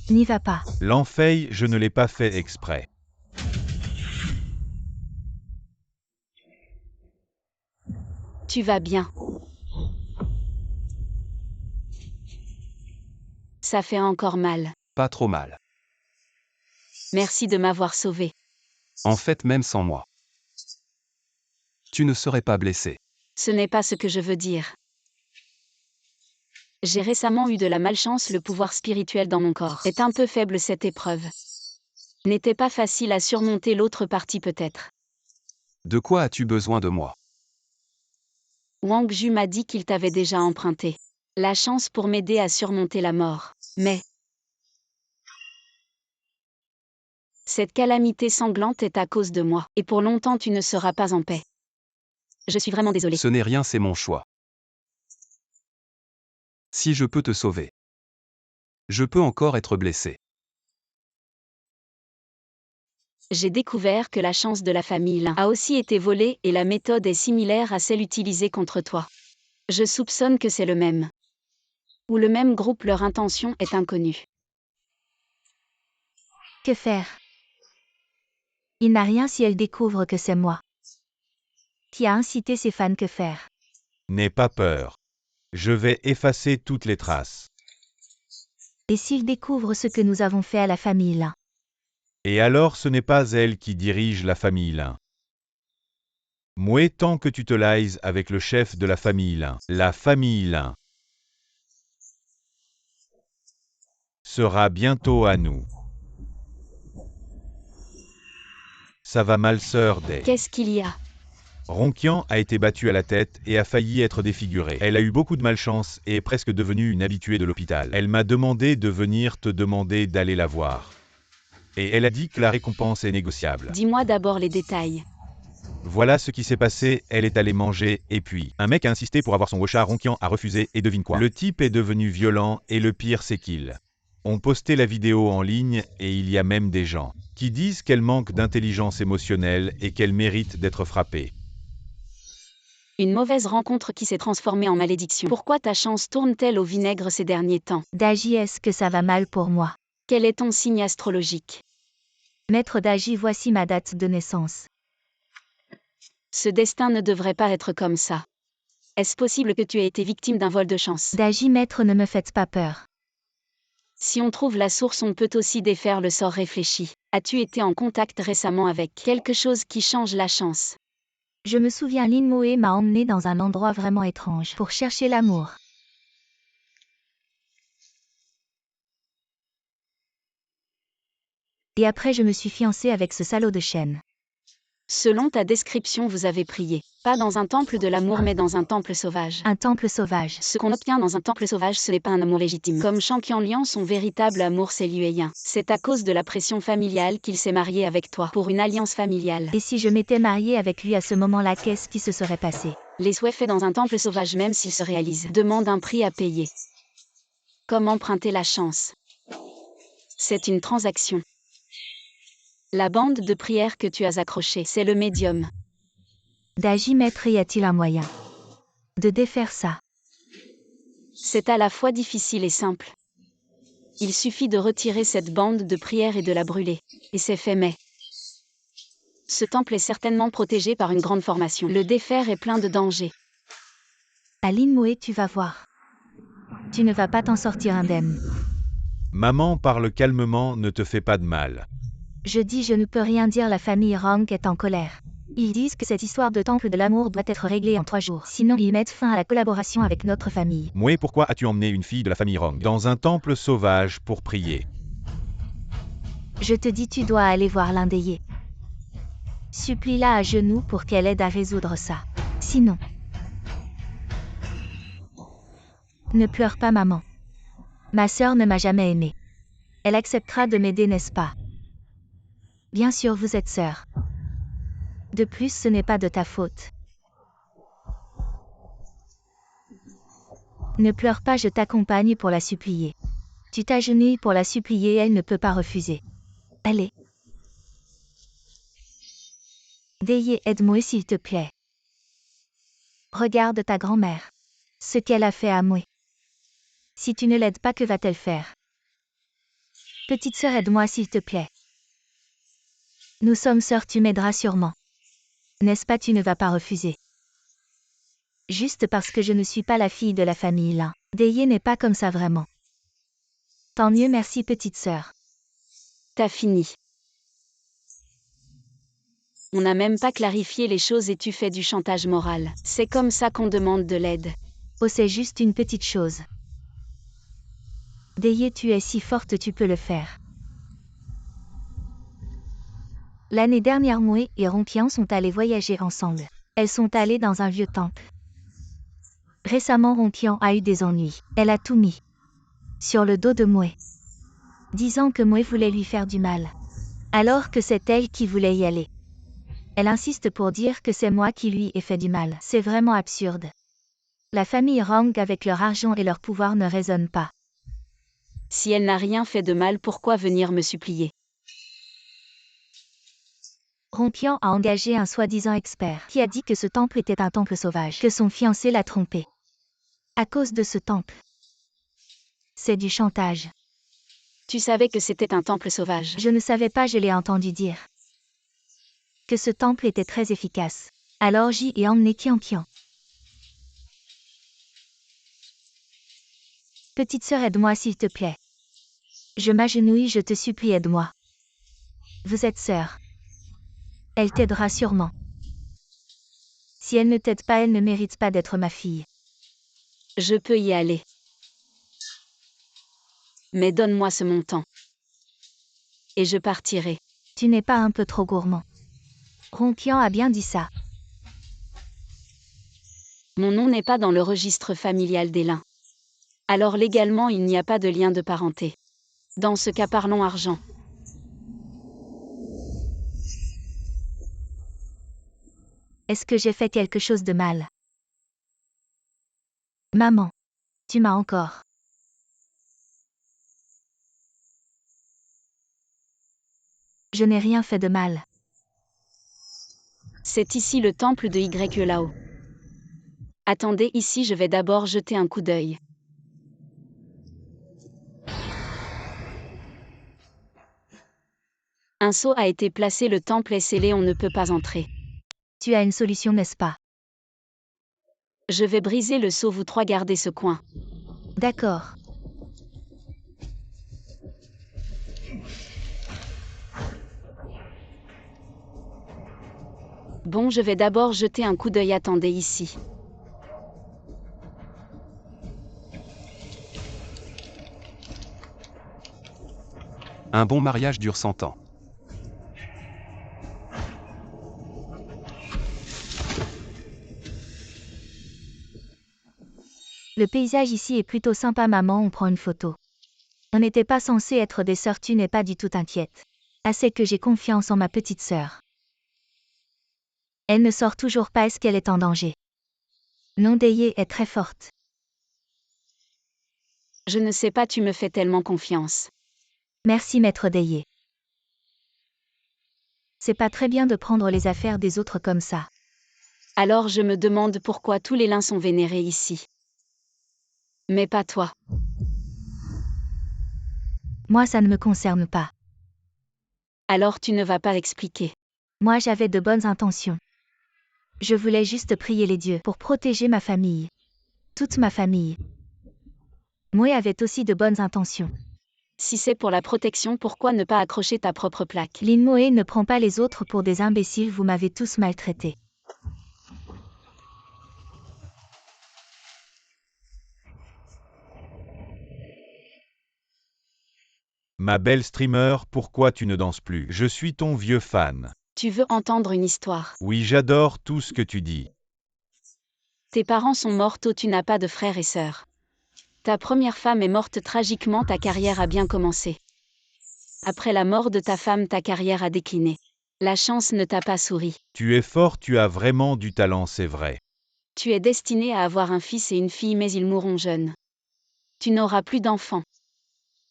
N'y va pas. L'enfeille, je ne l'ai pas fait exprès. Tu vas bien. Ça fait encore mal. Pas trop mal. Merci de m'avoir sauvé. En fait, même sans moi, tu ne serais pas blessé. Ce n'est pas ce que je veux dire. J'ai récemment eu de la malchance, le pouvoir spirituel dans mon corps est un peu faible, cette épreuve n'était pas facile à surmonter, l'autre partie peut-être. De quoi as-tu besoin de moi? Wang Ju m'a dit qu'il t'avait déjà emprunté la chance pour m'aider à surmonter la mort. Mais cette calamité sanglante est à cause de moi, et pour longtemps tu ne seras pas en paix. Je suis vraiment désolée. Ce n'est rien, c'est mon choix. Si je peux te sauver, je peux encore être blessé. J'ai découvert que la chance de la famille Lin a aussi été volée et la méthode est similaire à celle utilisée contre toi. Je soupçonne que c'est le même. Ou le même groupe, leur intention est inconnue. Que faire? Il n'a rien si elle découvre que c'est moi qui a incité ses fans. Que faire? N'aie pas peur. Je vais effacer toutes les traces. Et s'il découvre ce que nous avons fait à la famille Lin? Et alors ce n'est pas elle qui dirige la famille Lin. Moe, tant que tu te lies avec le chef de la famille Lin, la famille Lin sera bientôt à nous. Ça va mal, sœur Deye. Qu'est-ce qu'il y a? Ronqian a été battue à la tête et a failli être défigurée. Elle a eu beaucoup de malchance et est presque devenue une habituée de l'hôpital. Elle m'a demandé de venir te demander d'aller la voir. Et elle a dit que la récompense est négociable. Dis-moi d'abord les détails. Voilà ce qui s'est passé, elle est allée manger, et puis, un mec a insisté pour avoir son Wocha, Ronqian a refusé, et devine quoi? Le type est devenu violent, et le pire c'est qu'il ont posté la vidéo en ligne et il y a même des gens qui disent qu'elle manque d'intelligence émotionnelle et qu'elle mérite d'être frappée. Une mauvaise rencontre qui s'est transformée en malédiction. Pourquoi ta chance tourne-t-elle au vinaigre ces derniers temps? Daji, est-ce que ça va mal pour moi? Quel est ton signe astrologique? Maître Daji, voici ma date de naissance. Ce destin ne devrait pas être comme ça. Est-ce possible que tu aies été victime d'un vol de chance? Daji, maître, ne me faites pas peur. Si on trouve la source, on peut aussi défaire le sort réfléchi. As-tu été en contact récemment avec quelque chose qui change la chance? Je me souviens, Lin Moé m'a emmené dans un endroit vraiment étrange pour chercher l'amour. Et après je me suis fiancée avec ce salaud de chêne. Selon ta description, vous avez prié. Pas dans un temple de l'amour, mais dans un temple sauvage. Un temple sauvage. Ce qu'on obtient dans un temple sauvage, ce n'est pas un amour légitime. Comme Shang Liang, son véritable amour, c'est Liu Yan. C'est à cause de la pression familiale qu'il s'est marié avec toi, pour une alliance familiale. Et si je m'étais mariée avec lui à ce moment-là, qu'est-ce qui se serait passé? Les souhaits faits dans un temple sauvage, même s'ils se réalisent, demandent un prix à payer. Comme emprunter la chance. C'est une transaction. La bande de prière que tu as accrochée, c'est le médium. Daji, maître, y a-t-il un moyen de défaire ça? C'est à la fois difficile et simple. Il suffit de retirer cette bande de prière et de la brûler. Et c'est fait, mais ce temple est certainement protégé par une grande formation. Le défaire est plein de dangers. À Lin Moé, tu vas voir. Tu ne vas pas t'en sortir indemne. Maman parle calmement, ne te fais pas de mal. Je dis, je ne peux rien dire, la famille Rang est en colère. Ils disent que cette histoire de temple de l'amour doit être réglée en 3 jours. Sinon ils mettent fin à la collaboration avec notre famille. Moé, pourquoi as-tu emmené une fille de la famille Rang dans un temple sauvage pour prier? Je te dis, tu dois aller voir l'Indéyé. Supplie-la à genoux pour qu'elle aide à résoudre ça. Sinon... Ne pleure pas, maman. Ma sœur ne m'a jamais aimée. Elle acceptera de m'aider, n'est-ce pas? Bien sûr, vous êtes sœurs. De plus, ce n'est pas de ta faute. Ne pleure pas, je t'accompagne pour la supplier. Tu t'agenouilles pour la supplier, elle ne peut pas refuser. Allez. Déyé, aide-moi s'il te plaît. Regarde ta grand-mère. Ce qu'elle a fait à moi. Si tu ne l'aides pas, que va-t-elle faire? Petite sœur, aide-moi s'il te plaît. Nous sommes sœurs, tu m'aideras sûrement. N'est-ce pas, tu ne vas pas refuser. Juste parce que je ne suis pas la fille de la famille Lin. Déyé n'est pas comme ça vraiment. Tant mieux, merci petite sœur. T'as fini. On n'a même pas clarifié les choses et tu fais du chantage moral. C'est comme ça qu'on demande de l'aide. Oh, c'est juste une petite chose. Déyé, tu es si forte, tu peux le faire. L'année dernière, Moé et Ronqian sont allés voyager ensemble. Elles sont allées dans un vieux temple. Récemment, Ronqian a eu des ennuis. Elle a tout mis sur le dos de Moé, disant que Moé voulait lui faire du mal, alors que c'est elle qui voulait y aller. Elle insiste pour dire que c'est moi qui lui ai fait du mal. C'est vraiment absurde. La famille Rang, avec leur argent et leur pouvoir, ne raisonne pas. Si elle n'a rien fait de mal, pourquoi venir me supplier? Ronqian a engagé un soi-disant expert qui a dit que ce temple était un temple sauvage, que son fiancé l'a trompé. À cause de ce temple. C'est du chantage. Tu savais que c'était un temple sauvage? Je ne savais pas, je l'ai entendu dire. Que ce temple était très efficace. Alors j'y ai emmené Qian. Petite sœur, aide-moi s'il te plaît. Je m'agenouille, je te supplie, aide-moi. Vous êtes sœurs. Elle t'aidera sûrement. Si elle ne t'aide pas, elle ne mérite pas d'être ma fille. Je peux y aller. Mais donne-moi ce montant. Et je partirai. Tu n'es pas un peu trop gourmand? Ronqian a bien dit ça. Mon nom n'est pas dans le registre familial des Lin. Alors légalement, il n'y a pas de lien de parenté. Dans ce cas, parlons argent. Est-ce que j'ai fait quelque chose de mal? Maman, tu m'as encore Je n'ai rien fait de mal. C'est ici le temple de Y là-haut. Attendez ici, je vais d'abord jeter un coup d'œil. Un sceau a été placé, le temple est scellé, on ne peut pas entrer. Tu as une solution, n'est-ce pas? Je vais briser le sceau, vous trois gardez ce coin. D'accord. Bon, je vais d'abord jeter un coup d'œil, attendez ici. Un bon mariage dure 100 ans. Le paysage ici est plutôt sympa, maman, on prend une photo. On n'était pas censé être des sœurs, tu n'es pas du tout inquiète. Assez que j'ai confiance en ma petite sœur. Elle ne sort toujours pas, est-ce qu'elle est en danger? Non, Deye est très forte. Je ne sais pas, tu me fais tellement confiance. Merci, maître Deye. C'est pas très bien de prendre les affaires des autres comme ça. Alors je me demande pourquoi tous les lins sont vénérés ici. Mais pas toi. Moi, ça ne me concerne pas. Alors tu ne vas pas expliquer. Moi, j'avais de bonnes intentions. Je voulais juste prier les dieux pour protéger ma famille. Toute ma famille. Moi avait aussi de bonnes intentions. Si c'est pour la protection, pourquoi ne pas accrocher ta propre plaque? Lin Moe ne prend pas les autres pour des imbéciles, vous m'avez tous maltraité. Ma belle streamer, pourquoi tu ne danses plus? Je suis ton vieux fan. Tu veux entendre une histoire? Oui, j'adore tout ce que tu dis. Tes parents sont morts tôt, tu n'as pas de frères et sœurs. Ta première femme est morte tragiquement, ta carrière a bien commencé. Après la mort de ta femme, ta carrière a décliné. La chance ne t'a pas souri. Tu es fort, tu as vraiment du talent, c'est vrai. Tu es destiné à avoir un fils et une fille, mais ils mourront jeunes. Tu n'auras plus d'enfants.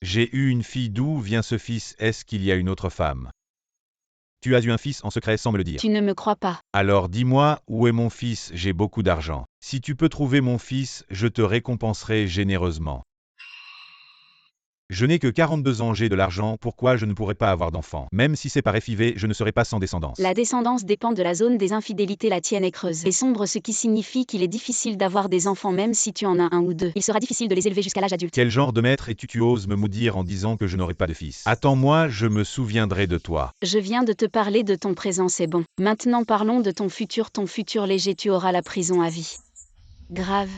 J'ai eu une fille, d'où vient ce fils? Est-ce qu'il y a une autre femme? Tu as eu un fils en secret sans me le dire. Tu ne me crois pas. Alors dis-moi, où est mon fils? J'ai beaucoup d'argent. Si tu peux trouver mon fils, je te récompenserai généreusement. Je n'ai que 42 ans, j'ai de l'argent, pourquoi je ne pourrais pas avoir d'enfant? Même si c'est par FIV, je ne serai pas sans descendance. La descendance dépend de la zone des infidélités, la tienne est creuse et sombre, ce qui signifie qu'il est difficile d'avoir des enfants même si tu en as un ou deux. Il sera difficile de les élever jusqu'à l'âge adulte. Quel genre de maître es-tu? Tu oses me maudire en disant que je n'aurai pas de fils. Attends-moi, je me souviendrai de toi. Je viens de te parler de ton présent, c'est bon. Maintenant parlons de ton futur léger, tu auras la prison à vie. Grave.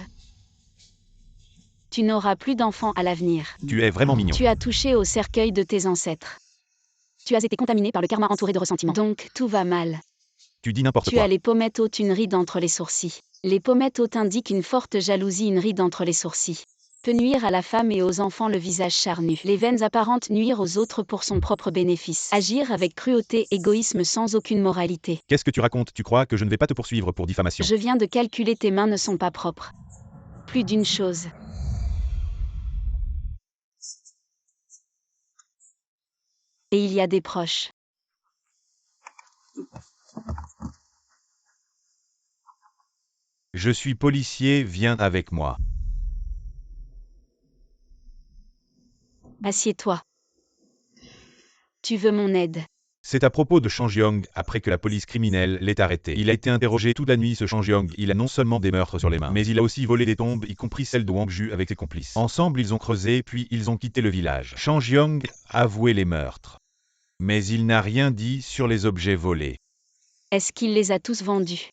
Tu n'auras plus d'enfants à l'avenir. Tu es vraiment mignon. Tu as touché au cercueil de tes ancêtres. Tu as été contaminé par le karma entouré de ressentiment. Donc tout va mal. Tu dis n'importe Tu quoi. as les pommettes hautes, une ride entre les sourcils. Les pommettes hautes indiquent une forte jalousie, une ride entre les sourcils. Peut nuire à la femme et aux enfants, le visage charnu. Les veines apparentes, nuire aux autres pour son propre bénéfice. Agir avec cruauté, égoïsme sans aucune moralité. Qu'est-ce que tu racontes? Tu crois que je ne vais pas te poursuivre pour diffamation? Je viens de calculer, tes mains ne sont pas propres. Plus d'une chose. Et il y a des proches. Je suis policier, viens avec moi. Assieds-toi. Tu veux mon aide? C'est à propos de Chang Jiong, après que la police criminelle l'ait arrêté. Il a été interrogé toute la nuit, ce Chang Jiong. Il a non seulement des meurtres sur les mains, mais il a aussi volé des tombes, y compris celle de Wang Ju avec ses complices. Ensemble, ils ont creusé, puis ils ont quitté le village. Chang Jiong a avoué les meurtres. Mais il n'a rien dit sur les objets volés. Est-ce qu'il les a tous vendus?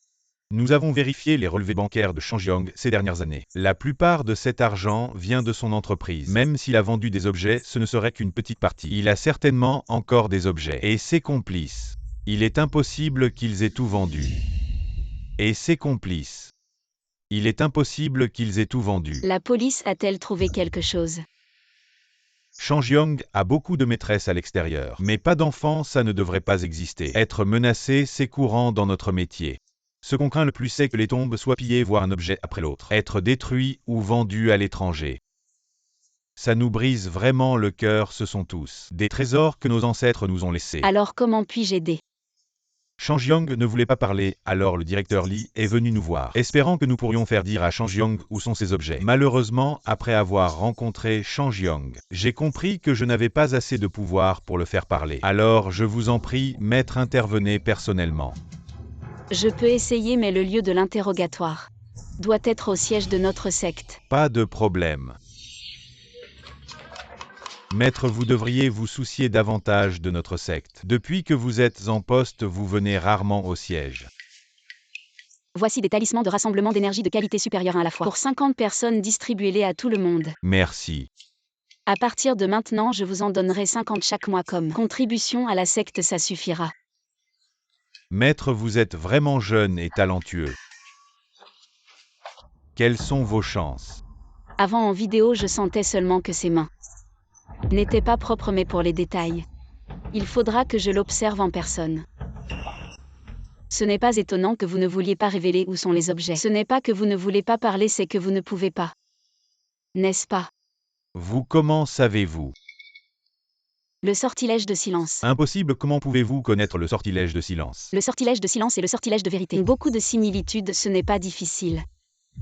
Nous avons vérifié les relevés bancaires de Chang Jiong ces dernières années. La plupart de cet argent vient de son entreprise. Même s'il a vendu des objets, ce ne serait qu'une petite partie. Il a certainement encore des objets. Et ses complices. Il est impossible qu'ils aient tout vendu. Et ses complices. Il est impossible qu'ils aient tout vendu. La police a-t-elle trouvé quelque chose? Chang Jiong a beaucoup de maîtresses à l'extérieur. Mais pas d'enfants, ça ne devrait pas exister. Être menacé, c'est courant dans notre métier. Ce qu'on craint le plus, c'est que les tombes soient pillées, voire un objet après l'autre. Être détruit ou vendu à l'étranger. Ça nous brise vraiment le cœur, ce sont tous des trésors que nos ancêtres nous ont laissés. Alors comment puis-je aider? Shanjiang ne voulait pas parler, alors le directeur Li est venu nous voir, espérant que nous pourrions faire dire à Shanjiang où sont ses objets. Malheureusement, après avoir rencontré Shanjiang, j'ai compris que je n'avais pas assez de pouvoir pour le faire parler. Alors, je vous en prie, maître, intervenez personnellement. Je peux essayer, mais le lieu de l'interrogatoire doit être au siège de notre secte. Pas de problème. Maître, vous devriez vous soucier davantage de notre secte. Depuis que vous êtes en poste, vous venez rarement au siège. Voici des talismans de rassemblement d'énergie de qualité supérieure à la fois. Pour 50 personnes, distribuez-les à tout le monde. Merci. À partir de maintenant, je vous en donnerai 50 chaque mois comme contribution à la secte, ça suffira. Maître, vous êtes vraiment jeune et talentueux. Quelles sont vos chances? Avant en vidéo, je sentais seulement que ses mains n'étaient pas propres, mais pour les détails, il faudra que je l'observe en personne. Ce n'est pas étonnant que vous ne vouliez pas révéler où sont les objets. Ce n'est pas que vous ne voulez pas parler, c'est que vous ne pouvez pas. N'est-ce pas? Vous, comment savez-vous? Le sortilège de silence. Impossible, comment pouvez-vous connaître le sortilège de silence? Le sortilège de silence et le sortilège de vérité ont beaucoup de similitudes, ce n'est pas difficile.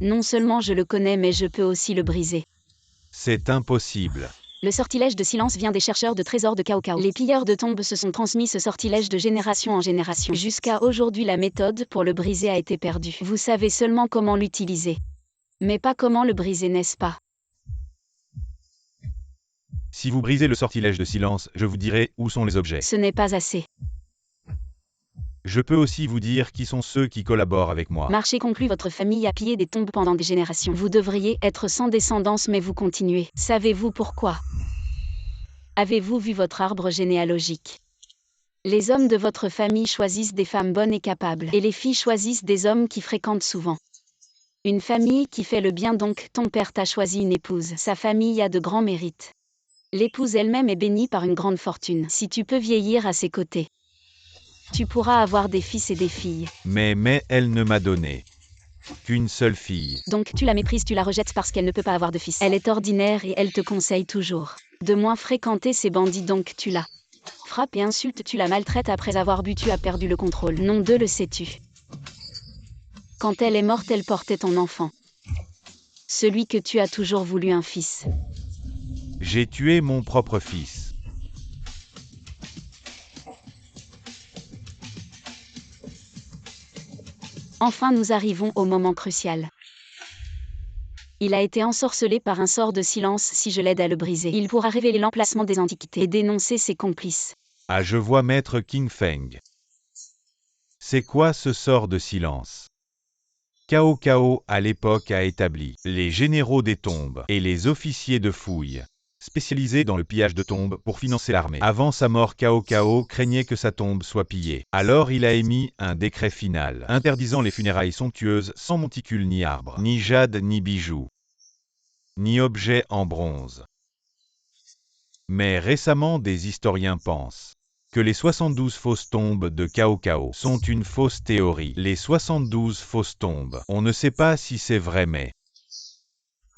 Non seulement je le connais, mais je peux aussi le briser. C'est impossible. Le sortilège de silence vient des chercheurs de trésors de Cao Cao. Les pilleurs de tombes se sont transmis ce sortilège de génération en génération. Jusqu'à aujourd'hui, la méthode pour le briser a été perdue. Vous savez seulement comment l'utiliser, mais pas comment le briser, n'est-ce pas? Si vous brisez le sortilège de silence, je vous dirai où sont les objets. Ce n'est pas assez. Je peux aussi vous dire qui sont ceux qui collaborent avec moi. Marché conclut, votre famille a pillé des tombes pendant des générations. Vous devriez être sans descendance, mais vous continuez. Savez-vous pourquoi? Avez-vous vu votre arbre généalogique? Les hommes de votre famille choisissent des femmes bonnes et capables, et les filles choisissent des hommes qui fréquentent souvent. Une famille qui fait le bien, donc ton père t'a choisi une épouse. Sa famille a de grands mérites. L'épouse elle-même est bénie par une grande fortune. Si tu peux vieillir à ses côtés, tu pourras avoir des fils et des filles. Mais elle ne m'a donné qu'une seule fille. Donc tu la méprises, tu la rejettes parce qu'elle ne peut pas avoir de fils. Elle est ordinaire et elle te conseille toujours de moins fréquenter ces bandits, donc tu la frappes et insultes, tu la maltraites après avoir bu, tu as perdu le contrôle. Non, de le sais-tu? Quand elle est morte, elle portait ton enfant. Celui que tu as toujours voulu, un fils. J'ai tué mon propre fils. Enfin, nous arrivons au moment crucial. Il a été ensorcelé par un sort de silence. Si je l'aide à le briser, il pourra révéler l'emplacement des antiquités et dénoncer ses complices. Ah, je vois, maître King Feng. C'est quoi ce sort de silence? Cao Cao, à l'époque, a établi les généraux des tombes et les officiers de fouille, spécialisés dans le pillage de tombes pour financer l'armée. Avant sa mort, Cao Cao craignait que sa tombe soit pillée. Alors il a émis un décret final, interdisant les funérailles somptueuses sans monticule ni arbre, ni jade ni bijoux, ni objets en bronze. Mais récemment, des historiens pensent que les 72 fausses tombes de Cao Cao sont une fausse théorie. Les 72 fausses tombes, on ne sait pas si c'est vrai, mais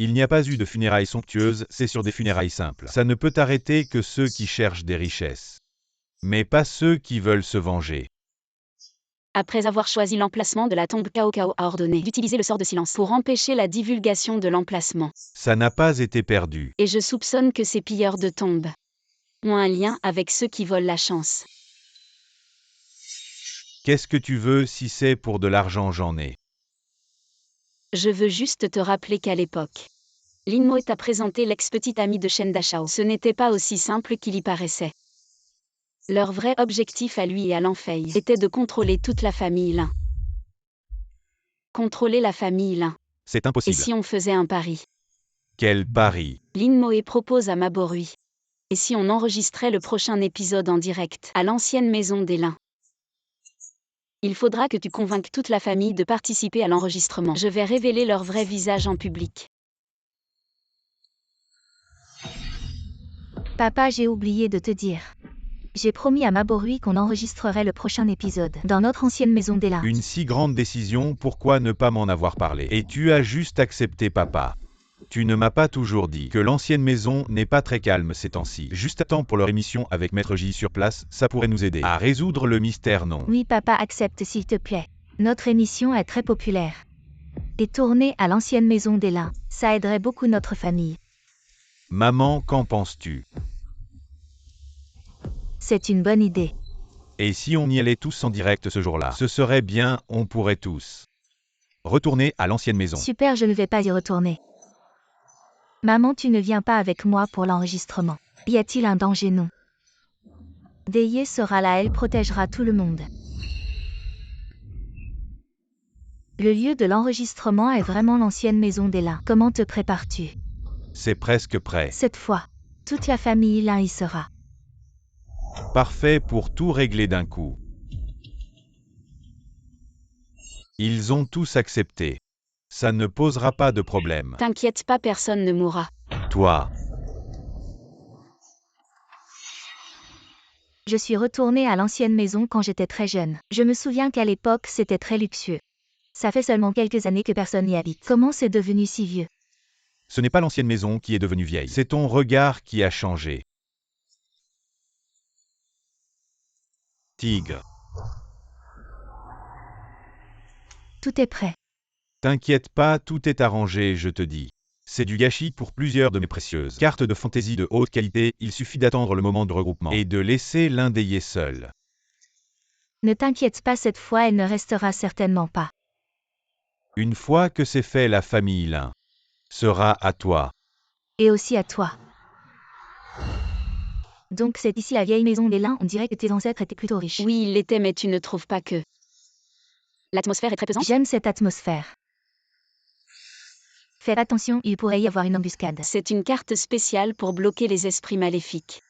il n'y a pas eu de funérailles somptueuses, c'est sur des funérailles simples. Ça ne peut arrêter que ceux qui cherchent des richesses, mais pas ceux qui veulent se venger. Après avoir choisi l'emplacement de la tombe, Cao Cao a ordonné d'utiliser le sort de silence pour empêcher la divulgation de l'emplacement. Ça n'a pas été perdu. Et je soupçonne que ces pilleurs de tombes ont un lien avec ceux qui volent la chance. Qu'est-ce que tu veux? Si c'est pour de l'argent, j'en ai. Je veux juste te rappeler qu'à l'époque, Lin Mo t'a présenté l'ex-petite amie de Shen Dashao. Ce n'était pas aussi simple qu'il y paraissait. Leur vrai objectif à lui et à Lanfei était de contrôler toute la famille Lin. Contrôler la famille Lin. C'est Et impossible. si on faisait un pari? Quel pari? Lin Mo propose à Maborui. Et si on enregistrait le prochain épisode en direct à l'ancienne maison des Lin? Il faudra que tu convainques toute la famille de participer à l'enregistrement. Je vais révéler leur vrai visage en public. Papa, j'ai oublié de te dire. J'ai promis à Maborui qu'on enregistrerait le prochain épisode dans notre ancienne maison d'Ella. Une si grande décision, pourquoi ne pas m'en avoir parlé? Et tu as juste accepté, papa. Tu ne m'as pas toujours dit que l'ancienne maison n'est pas très calme ces temps-ci. Juste à temps pour leur émission avec Maître J sur place, ça pourrait nous aider à résoudre le mystère, non? Oui papa, accepte s'il te plaît. Notre émission est très populaire. Et tournée à l'ancienne maison des Lins, ça aiderait beaucoup notre famille. Maman, qu'en penses-tu? C'est une bonne idée. Et si on y allait tous en direct ce jour-là? Ce serait bien, on pourrait tous retourner à l'ancienne maison. Super, je ne vais pas y retourner. Maman, tu ne viens pas avec moi pour l'enregistrement. Y a-t-il un danger? Non. Deye sera là, elle protégera tout le monde. Le lieu de l'enregistrement est vraiment l'ancienne maison des Lins. Comment te prépares-tu? C'est presque prêt. Cette fois, toute la famille Lin y sera. Parfait pour tout régler d'un coup. Ils ont tous accepté. Ça ne posera pas de problème. T'inquiète pas, personne ne mourra. Toi, Je suis retournée à l'ancienne maison quand j'étais très jeune. Je me souviens qu'à l'époque, c'était très luxueux. Ça fait seulement quelques années que personne n'y habite. Comment c'est devenu si vieux? ce n'est pas l'ancienne maison qui est devenue vieille. C'est ton regard qui a changé. Tigre, Tout est prêt. t'inquiète pas, tout est arrangé, je te dis. C'est du gâchis pour plusieurs de mes précieuses cartes de fantaisie de haute qualité, il suffit d'attendre le moment de regroupement et de laisser l'un d'ayez seul. Ne t'inquiète pas, cette fois elle ne restera certainement pas. Une fois que c'est fait, la famille Lin sera à toi. Et aussi à toi. Donc c'est ici la vieille maison des Lins, on dirait que tes ancêtres étaient plutôt riches. Oui, il l'était, mais tu ne trouves pas que l'atmosphère est très pesante? J'aime cette atmosphère. Faites attention, il pourrait y avoir une embuscade. C'est une carte spéciale pour bloquer les esprits maléfiques.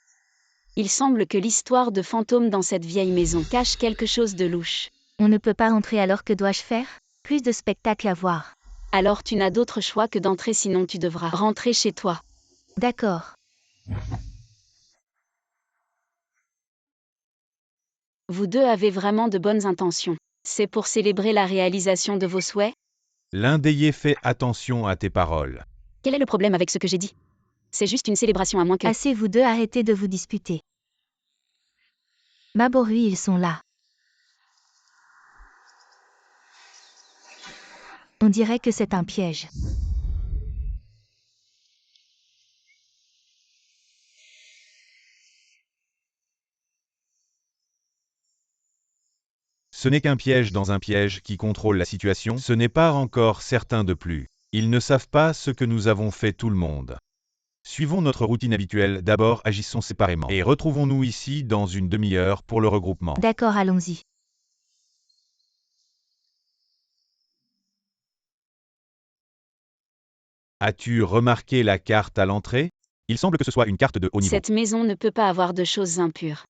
Il semble que l'histoire de fantômes dans cette vieille maison cache quelque chose de louche. On ne peut pas entrer, alors que dois-je faire? Plus de spectacles à voir. Alors tu n'as d'autre choix que d'entrer, sinon tu devras rentrer chez toi. D'accord. Vous deux avez vraiment de bonnes intentions. C'est pour célébrer la réalisation de vos souhaits? L'un d'ayez fait attention à tes paroles. Quel est le problème avec ce que j'ai dit? C'est juste une célébration, à moins que... Assez vous deux, arrêtez de vous disputer. Maboru, ils sont là. On dirait que c'est un piège. Ce n'est qu'un piège dans un piège qui contrôle la situation, ce n'est pas encore certain de plus. Ils ne savent pas ce que nous avons fait, tout le monde. Suivons notre routine habituelle, d'abord agissons séparément et retrouvons-nous ici dans une demi-heure pour le regroupement. D'accord, allons-y. As-tu remarqué la carte à l'entrée? Il semble que ce soit une carte de haut niveau. Cette maison ne peut pas avoir de choses impures.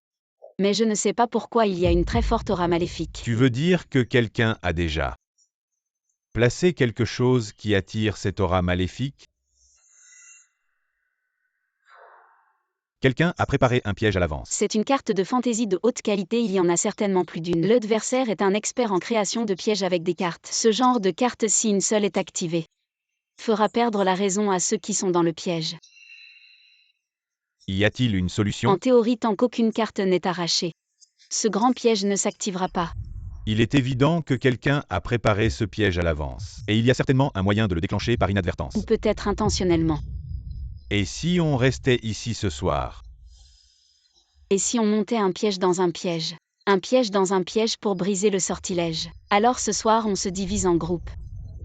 Mais je ne sais pas pourquoi il y a une très forte aura maléfique. Tu veux dire que quelqu'un a déjà placé quelque chose qui attire cette aura maléfique? Quelqu'un a préparé un piège à l'avance. C'est une carte de fantaisie de haute qualité, il y en a certainement plus d'une. L'adversaire est un expert en création de pièges avec des cartes. Ce genre de carte, si une seule est activée, fera perdre la raison à ceux qui sont dans le piège. Y a-t-il une solution? En théorie, tant qu'aucune carte n'est arrachée, ce grand piège ne s'activera pas. Il est évident que quelqu'un a préparé ce piège à l'avance. Et il y a certainement un moyen de le déclencher par inadvertance. Ou peut-être intentionnellement. Et si on restait ici ce soir? Et si on montait un piège dans un piège? Un piège dans un piège pour briser le sortilège. Alors ce soir on se divise en groupes.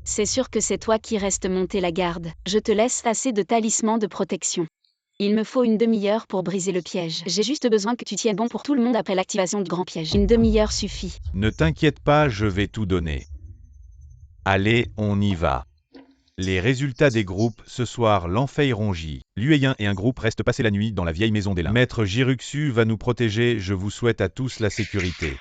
C'est sûr que c'est toi qui restes monter la garde. Je te laisse assez de talismans de protection. Il me faut une demi-heure pour briser le piège. J'ai juste besoin que tu tiennes bon pour tout le monde après l'activation du grand piège. Une demi-heure suffit. Ne t'inquiète pas, je vais tout donner. Allez, on y va. Les résultats des groupes, ce soir l'Enfei Ronji, Lueyin et un groupe restent passer la nuit dans la vieille maison des Lins. Maître Jiruxu va nous protéger, je vous souhaite à tous la sécurité.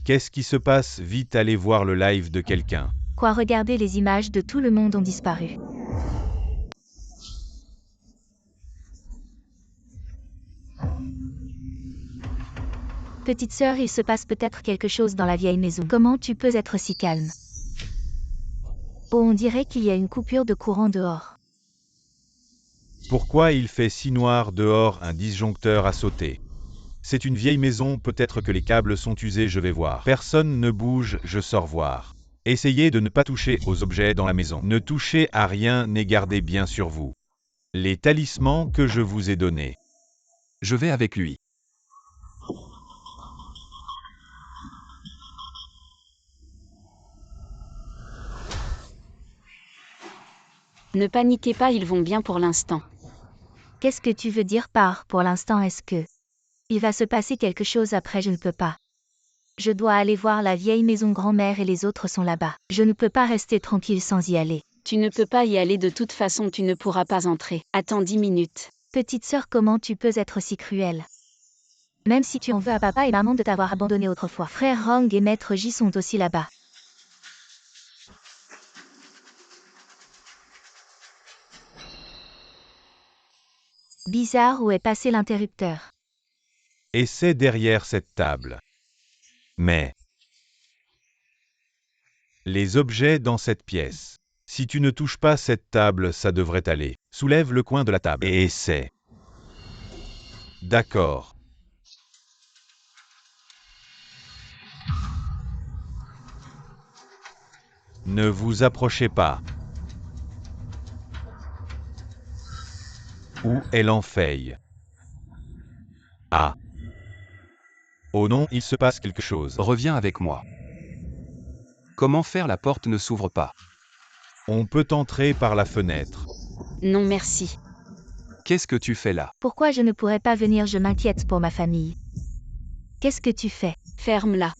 Qu'est-ce qui se passe? Vite, allez voir le live de quelqu'un. Quoi, regardez, les images de tout le monde ont disparu. Petite sœur, il se passe peut-être quelque chose dans la vieille maison. Comment tu peux être si calme? Oh, on dirait qu'il y a une coupure de courant dehors. Pourquoi il fait si noir dehors? Un disjoncteur a sauté. C'est une vieille maison, peut-être que les câbles sont usés, je vais voir. Personne ne bouge, je sors voir. Essayez de ne pas toucher aux objets dans la maison. Ne touchez à rien et gardez bien sur vous les talismans que je vous ai donnés. Je vais avec lui. Ne paniquez pas, ils vont bien pour l'instant. Qu'est-ce que tu veux dire par pour l'instant? Est-ce que il va se passer quelque chose après? Je ne peux pas. Je dois aller voir la vieille maison grand-mère et les autres sont là-bas. Je ne peux pas rester tranquille sans y aller. Tu ne peux pas y aller de toute façon, tu ne pourras pas entrer. Attends 10 minutes. Petite sœur, comment tu peux être si cruelle? Même si tu en veux à papa et maman de t'avoir abandonné autrefois. Frère Rong et Maître J sont aussi là-bas. Bizarre, où est passé l'interrupteur? Et c'est derrière cette table. Mais les objets dans cette pièce. Si tu ne touches pas cette table, ça devrait aller. Soulève le coin de la table. Et essaie. D'accord. Ne vous approchez pas. Où est l'enfeille? Ah. Oh non, il se passe quelque chose. Reviens avec moi. Comment faire? La porte ne s'ouvre pas. On peut entrer par la fenêtre. Non merci. Qu'est-ce que tu fais là? Pourquoi je ne pourrais pas venir? Je m'inquiète pour ma famille. Qu'est-ce que tu fais? Ferme-la.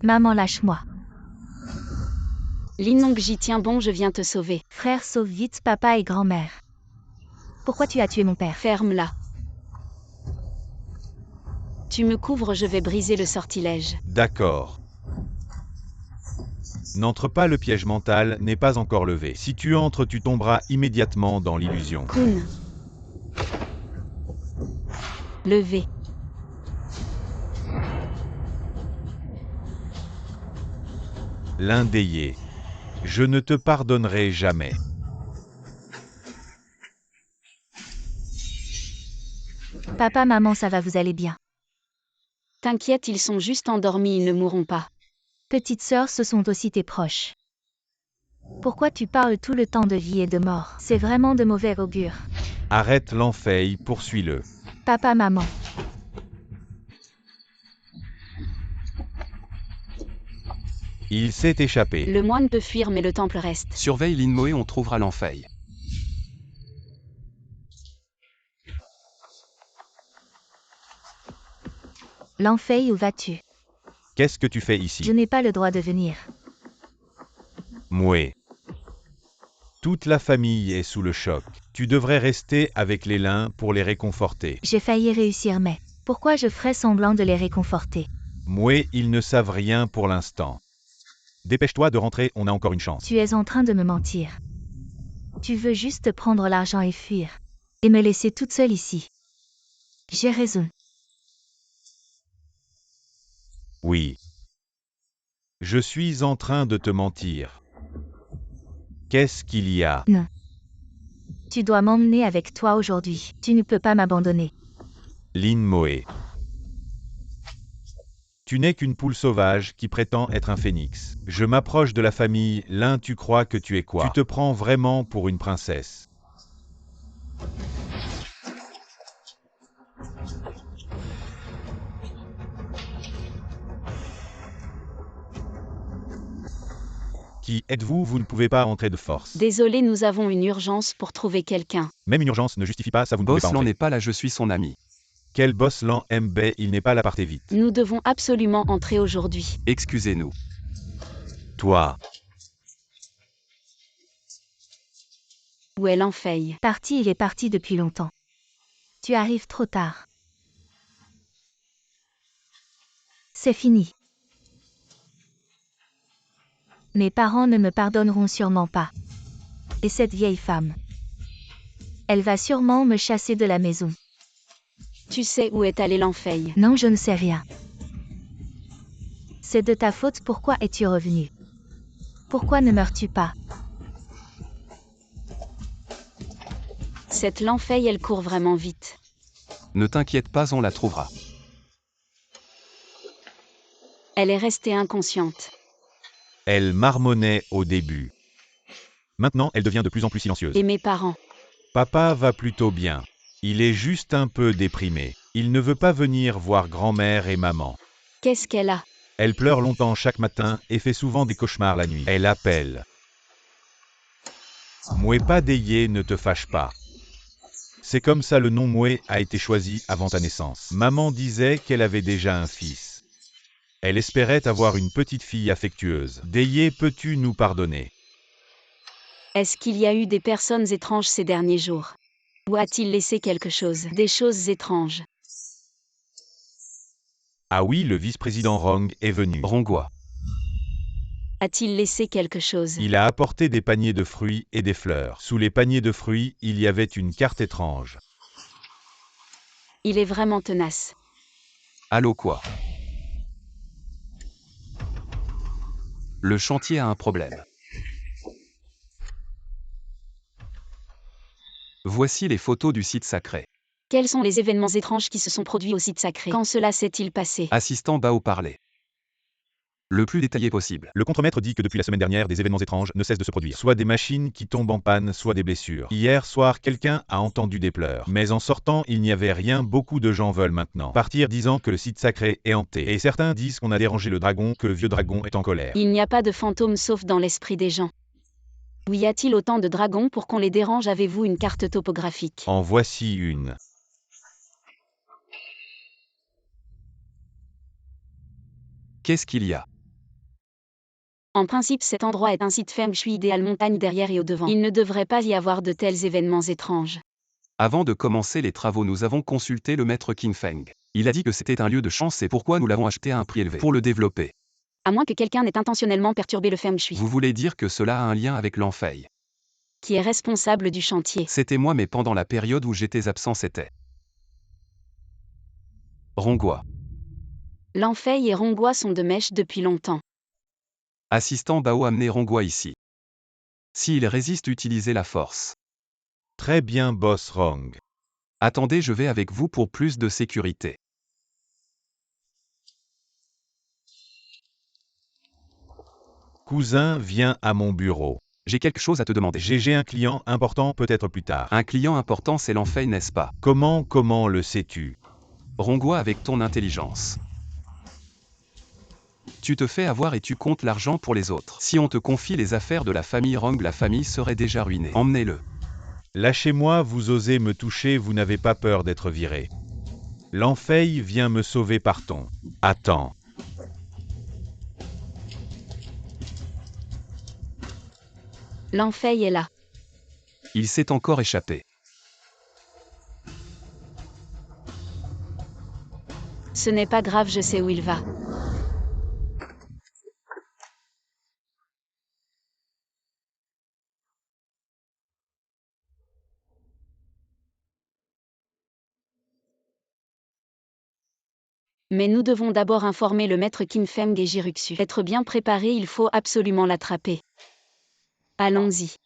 Maman, lâche-moi. Linongji, tiens bon, je viens te sauver. Frère, sauve vite papa et grand-mère. Pourquoi tu as tué mon père? Ferme-la. Tu me couvres, je vais briser le sortilège. D'accord. N'entre pas, le piège mental n'est pas encore levé. Si tu entres, tu tomberas immédiatement dans l'illusion. Kun. Levez. L'indéyé. Je ne te pardonnerai jamais. Papa, maman, ça va, vous allez bien? T'inquiète, ils sont juste endormis, ils ne mourront pas. Petite sœur, ce sont aussi tes proches. Pourquoi tu parles tout le temps de vie et de mort? C'est vraiment de mauvais augure. Arrête l'enfeille, poursuis-le. Papa, maman. Il s'est échappé. Le moine peut fuir mais le temple reste. Surveille Linmoé, on trouvera l'enfeille. L'enfeille, où vas-tu? Qu'est-ce que tu fais ici? Je n'ai pas le droit de venir. Mouais. Toute la famille est sous le choc. Tu devrais rester avec les lins pour les réconforter. J'ai failli réussir, mais pourquoi je ferais semblant de les réconforter? Mouais, ils ne savent rien pour l'instant. Dépêche-toi de rentrer, on a encore une chance. Tu es en train de me mentir. Tu veux juste prendre l'argent et fuir. Et me laisser toute seule ici. J'ai raison. Oui. Je suis en train de te mentir. Qu'est-ce qu'il y a? Non. Tu dois m'emmener avec toi aujourd'hui. Tu ne peux pas m'abandonner. Linmoé. Tu n'es qu'une poule sauvage qui prétend être un phénix. Je m'approche de la famille, Lin, tu crois que tu es quoi? Tu te prends vraiment pour une princesse. Qui êtes-vous? Vous ne pouvez pas entrer de force. Désolé, nous avons une urgence pour trouver quelqu'un. Même une urgence ne justifie pas ça, vous ne pouvez Boss pas Lan entrer. n'est pas là, je suis son ami. Quel boss Lan MB, il n'est pas là, partez vite. Nous devons absolument entrer aujourd'hui. Excusez-nous. Toi. Où est l'enfeille? Parti, il est parti depuis longtemps. Tu arrives trop tard. C'est fini. Mes parents ne me pardonneront sûrement pas. Et cette vieille femme. Elle va sûrement me chasser de la maison. Tu sais où est allé l'Enfeille? Non, je ne sais rien. C'est de ta faute, pourquoi es-tu revenu? Pourquoi ne meurs-tu pas? Cette l'Enfeille, elle court vraiment vite. Ne t'inquiète pas, on la trouvera. Elle est restée inconsciente. Elle marmonnait au début. Maintenant, elle devient de plus en plus silencieuse. Et mes parents? Papa va plutôt bien. Il est juste un peu déprimé. Il ne veut pas venir voir grand-mère et maman. Qu'est-ce qu'elle a? Elle pleure longtemps chaque matin et fait souvent des cauchemars la nuit. Elle appelle. Moué Deyé, ne te fâche pas. C'est comme ça le nom Moué a été choisi avant ta naissance. Maman disait qu'elle avait déjà un fils. Elle espérait avoir une petite fille affectueuse. Deyé, peux-tu nous pardonner? Est-ce qu'il y a eu des personnes étranges ces derniers jours? Ou a-t-il laissé quelque chose? Des choses étranges. Ah oui, le vice-président Rong est venu. Rongwa. A-t-il laissé quelque chose? Il a apporté des paniers de fruits et des fleurs. Sous les paniers de fruits, il y avait une carte étrange. Il est vraiment tenace. Allô quoi? Le chantier a un problème. Voici les photos du site sacré. Quels sont les événements étranges qui se sont produits au site sacré? Quand cela s'est-il passé? Assistant Bao parler. Le plus détaillé possible. Le contremaître dit que depuis la semaine dernière, des événements étranges ne cessent de se produire. Soit des machines qui tombent en panne, soit des blessures. Hier soir, quelqu'un a entendu des pleurs. Mais en sortant, il n'y avait rien. Beaucoup de gens veulent maintenant partir disant que le site sacré est hanté. Et certains disent qu'on a dérangé le dragon, que le vieux dragon est en colère. Il n'y a pas de fantômes sauf dans l'esprit des gens. Où y a-t-il autant de dragons pour qu'on les dérange? Avez-vous une carte topographique? En voici une. Qu'est-ce qu'il y a? En principe, cet endroit est un site feng shui idéal, montagne derrière et au devant. Il ne devrait pas y avoir de tels événements étranges. Avant de commencer les travaux, nous avons consulté le maître Qin Feng. Il a dit que c'était un lieu de chance, c'est pourquoi nous l'avons acheté à un prix élevé. Pour le développer. À moins que quelqu'un n'ait intentionnellement perturbé le feng shui. Vous voulez dire que cela a un lien avec l'Enfeille? Qui est responsable du chantier? C'était moi, mais pendant la période où j'étais absent, c'était Rongwa. L'Enfeille et Rongwa sont de mèche depuis longtemps. Assistant Bao, amenez Rongwa ici. S'il résiste, utilisez la force. Très bien, boss Rong. Attendez, je vais avec vous pour plus de sécurité. Cousin, viens à mon bureau. J'ai quelque chose à te demander. J'ai un client important, peut-être plus tard. Un client important, c'est l'Enfeille, n'est-ce pas? Comment le sais-tu? Rongwa, avec ton intelligence. Tu te fais avoir et tu comptes l'argent pour les autres. Si on te confie les affaires de la famille Rong, la famille serait déjà ruinée. Emmenez-le. Lâchez-moi, vous osez me toucher, vous n'avez pas peur d'être viré. L'Enfeille vient me sauver, partons. Attends. L'Enfeille est là. Il s'est encore échappé. Ce n'est pas grave, je sais où il va. Mais nous devons d'abord informer le maître Qin Feng et Jiruxu. Être bien préparé, il faut absolument l'attraper. Allons-y.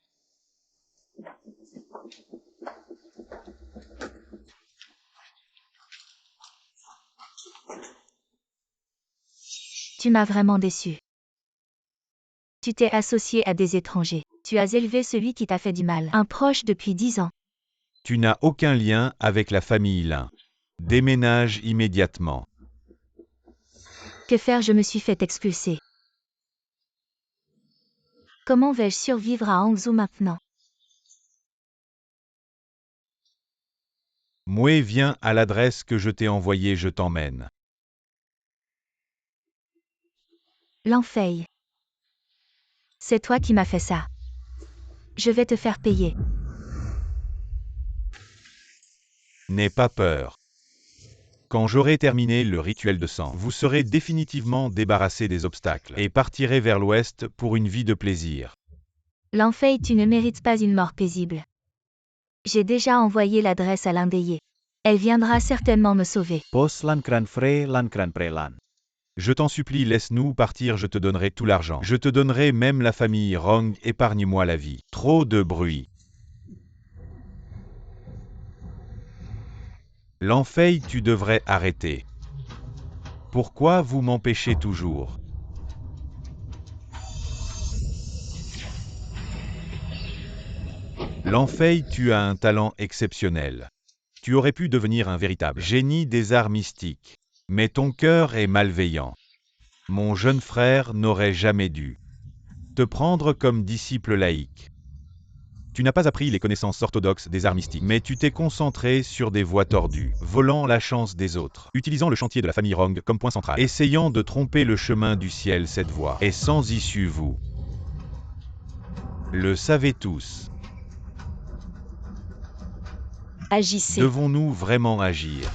Tu m'as vraiment déçu. Tu t'es associé à des étrangers. Tu as élevé celui qui t'a fait du mal. Un proche depuis 10 ans. Tu n'as aucun lien avec la famille Lin. Déménage immédiatement. Que faire? Je me suis fait expulser. Comment vais-je survivre à Hangzhou maintenant? Moué, viens à l'adresse que je t'ai envoyée, je t'emmène. L'Enfeille. C'est toi qui m'as fait ça. Je vais te faire payer. N'aie pas peur. Quand j'aurai terminé le rituel de sang, vous serez définitivement débarrassé des obstacles et partirez vers l'ouest pour une vie de plaisir. L'Enfeille, tu ne mérites pas une mort paisible. J'ai déjà envoyé l'adresse à l'Indéyé. Elle viendra certainement me sauver. Pos lan kran fre lan kran prelan. Je t'en supplie, laisse-nous partir, je te donnerai tout l'argent. Je te donnerai même la famille Rong, épargne-moi la vie. Trop de bruit. L'enfeille, tu devrais arrêter. Pourquoi vous m'empêchez toujours? L'enfeille, tu as un talent exceptionnel. Tu aurais pu devenir un véritable génie des arts mystiques. Mais ton cœur est malveillant. Mon jeune frère n'aurait jamais dû te prendre comme disciple laïque. Tu n'as pas appris les connaissances orthodoxes des arts mystiques, mais tu t'es concentré sur des voies tordues, volant la chance des autres, utilisant le chantier de la famille Rong comme point central, essayant de tromper le chemin du ciel. Cette voie est sans issue, vous le savez tous. Agissez. Devons-nous vraiment agir?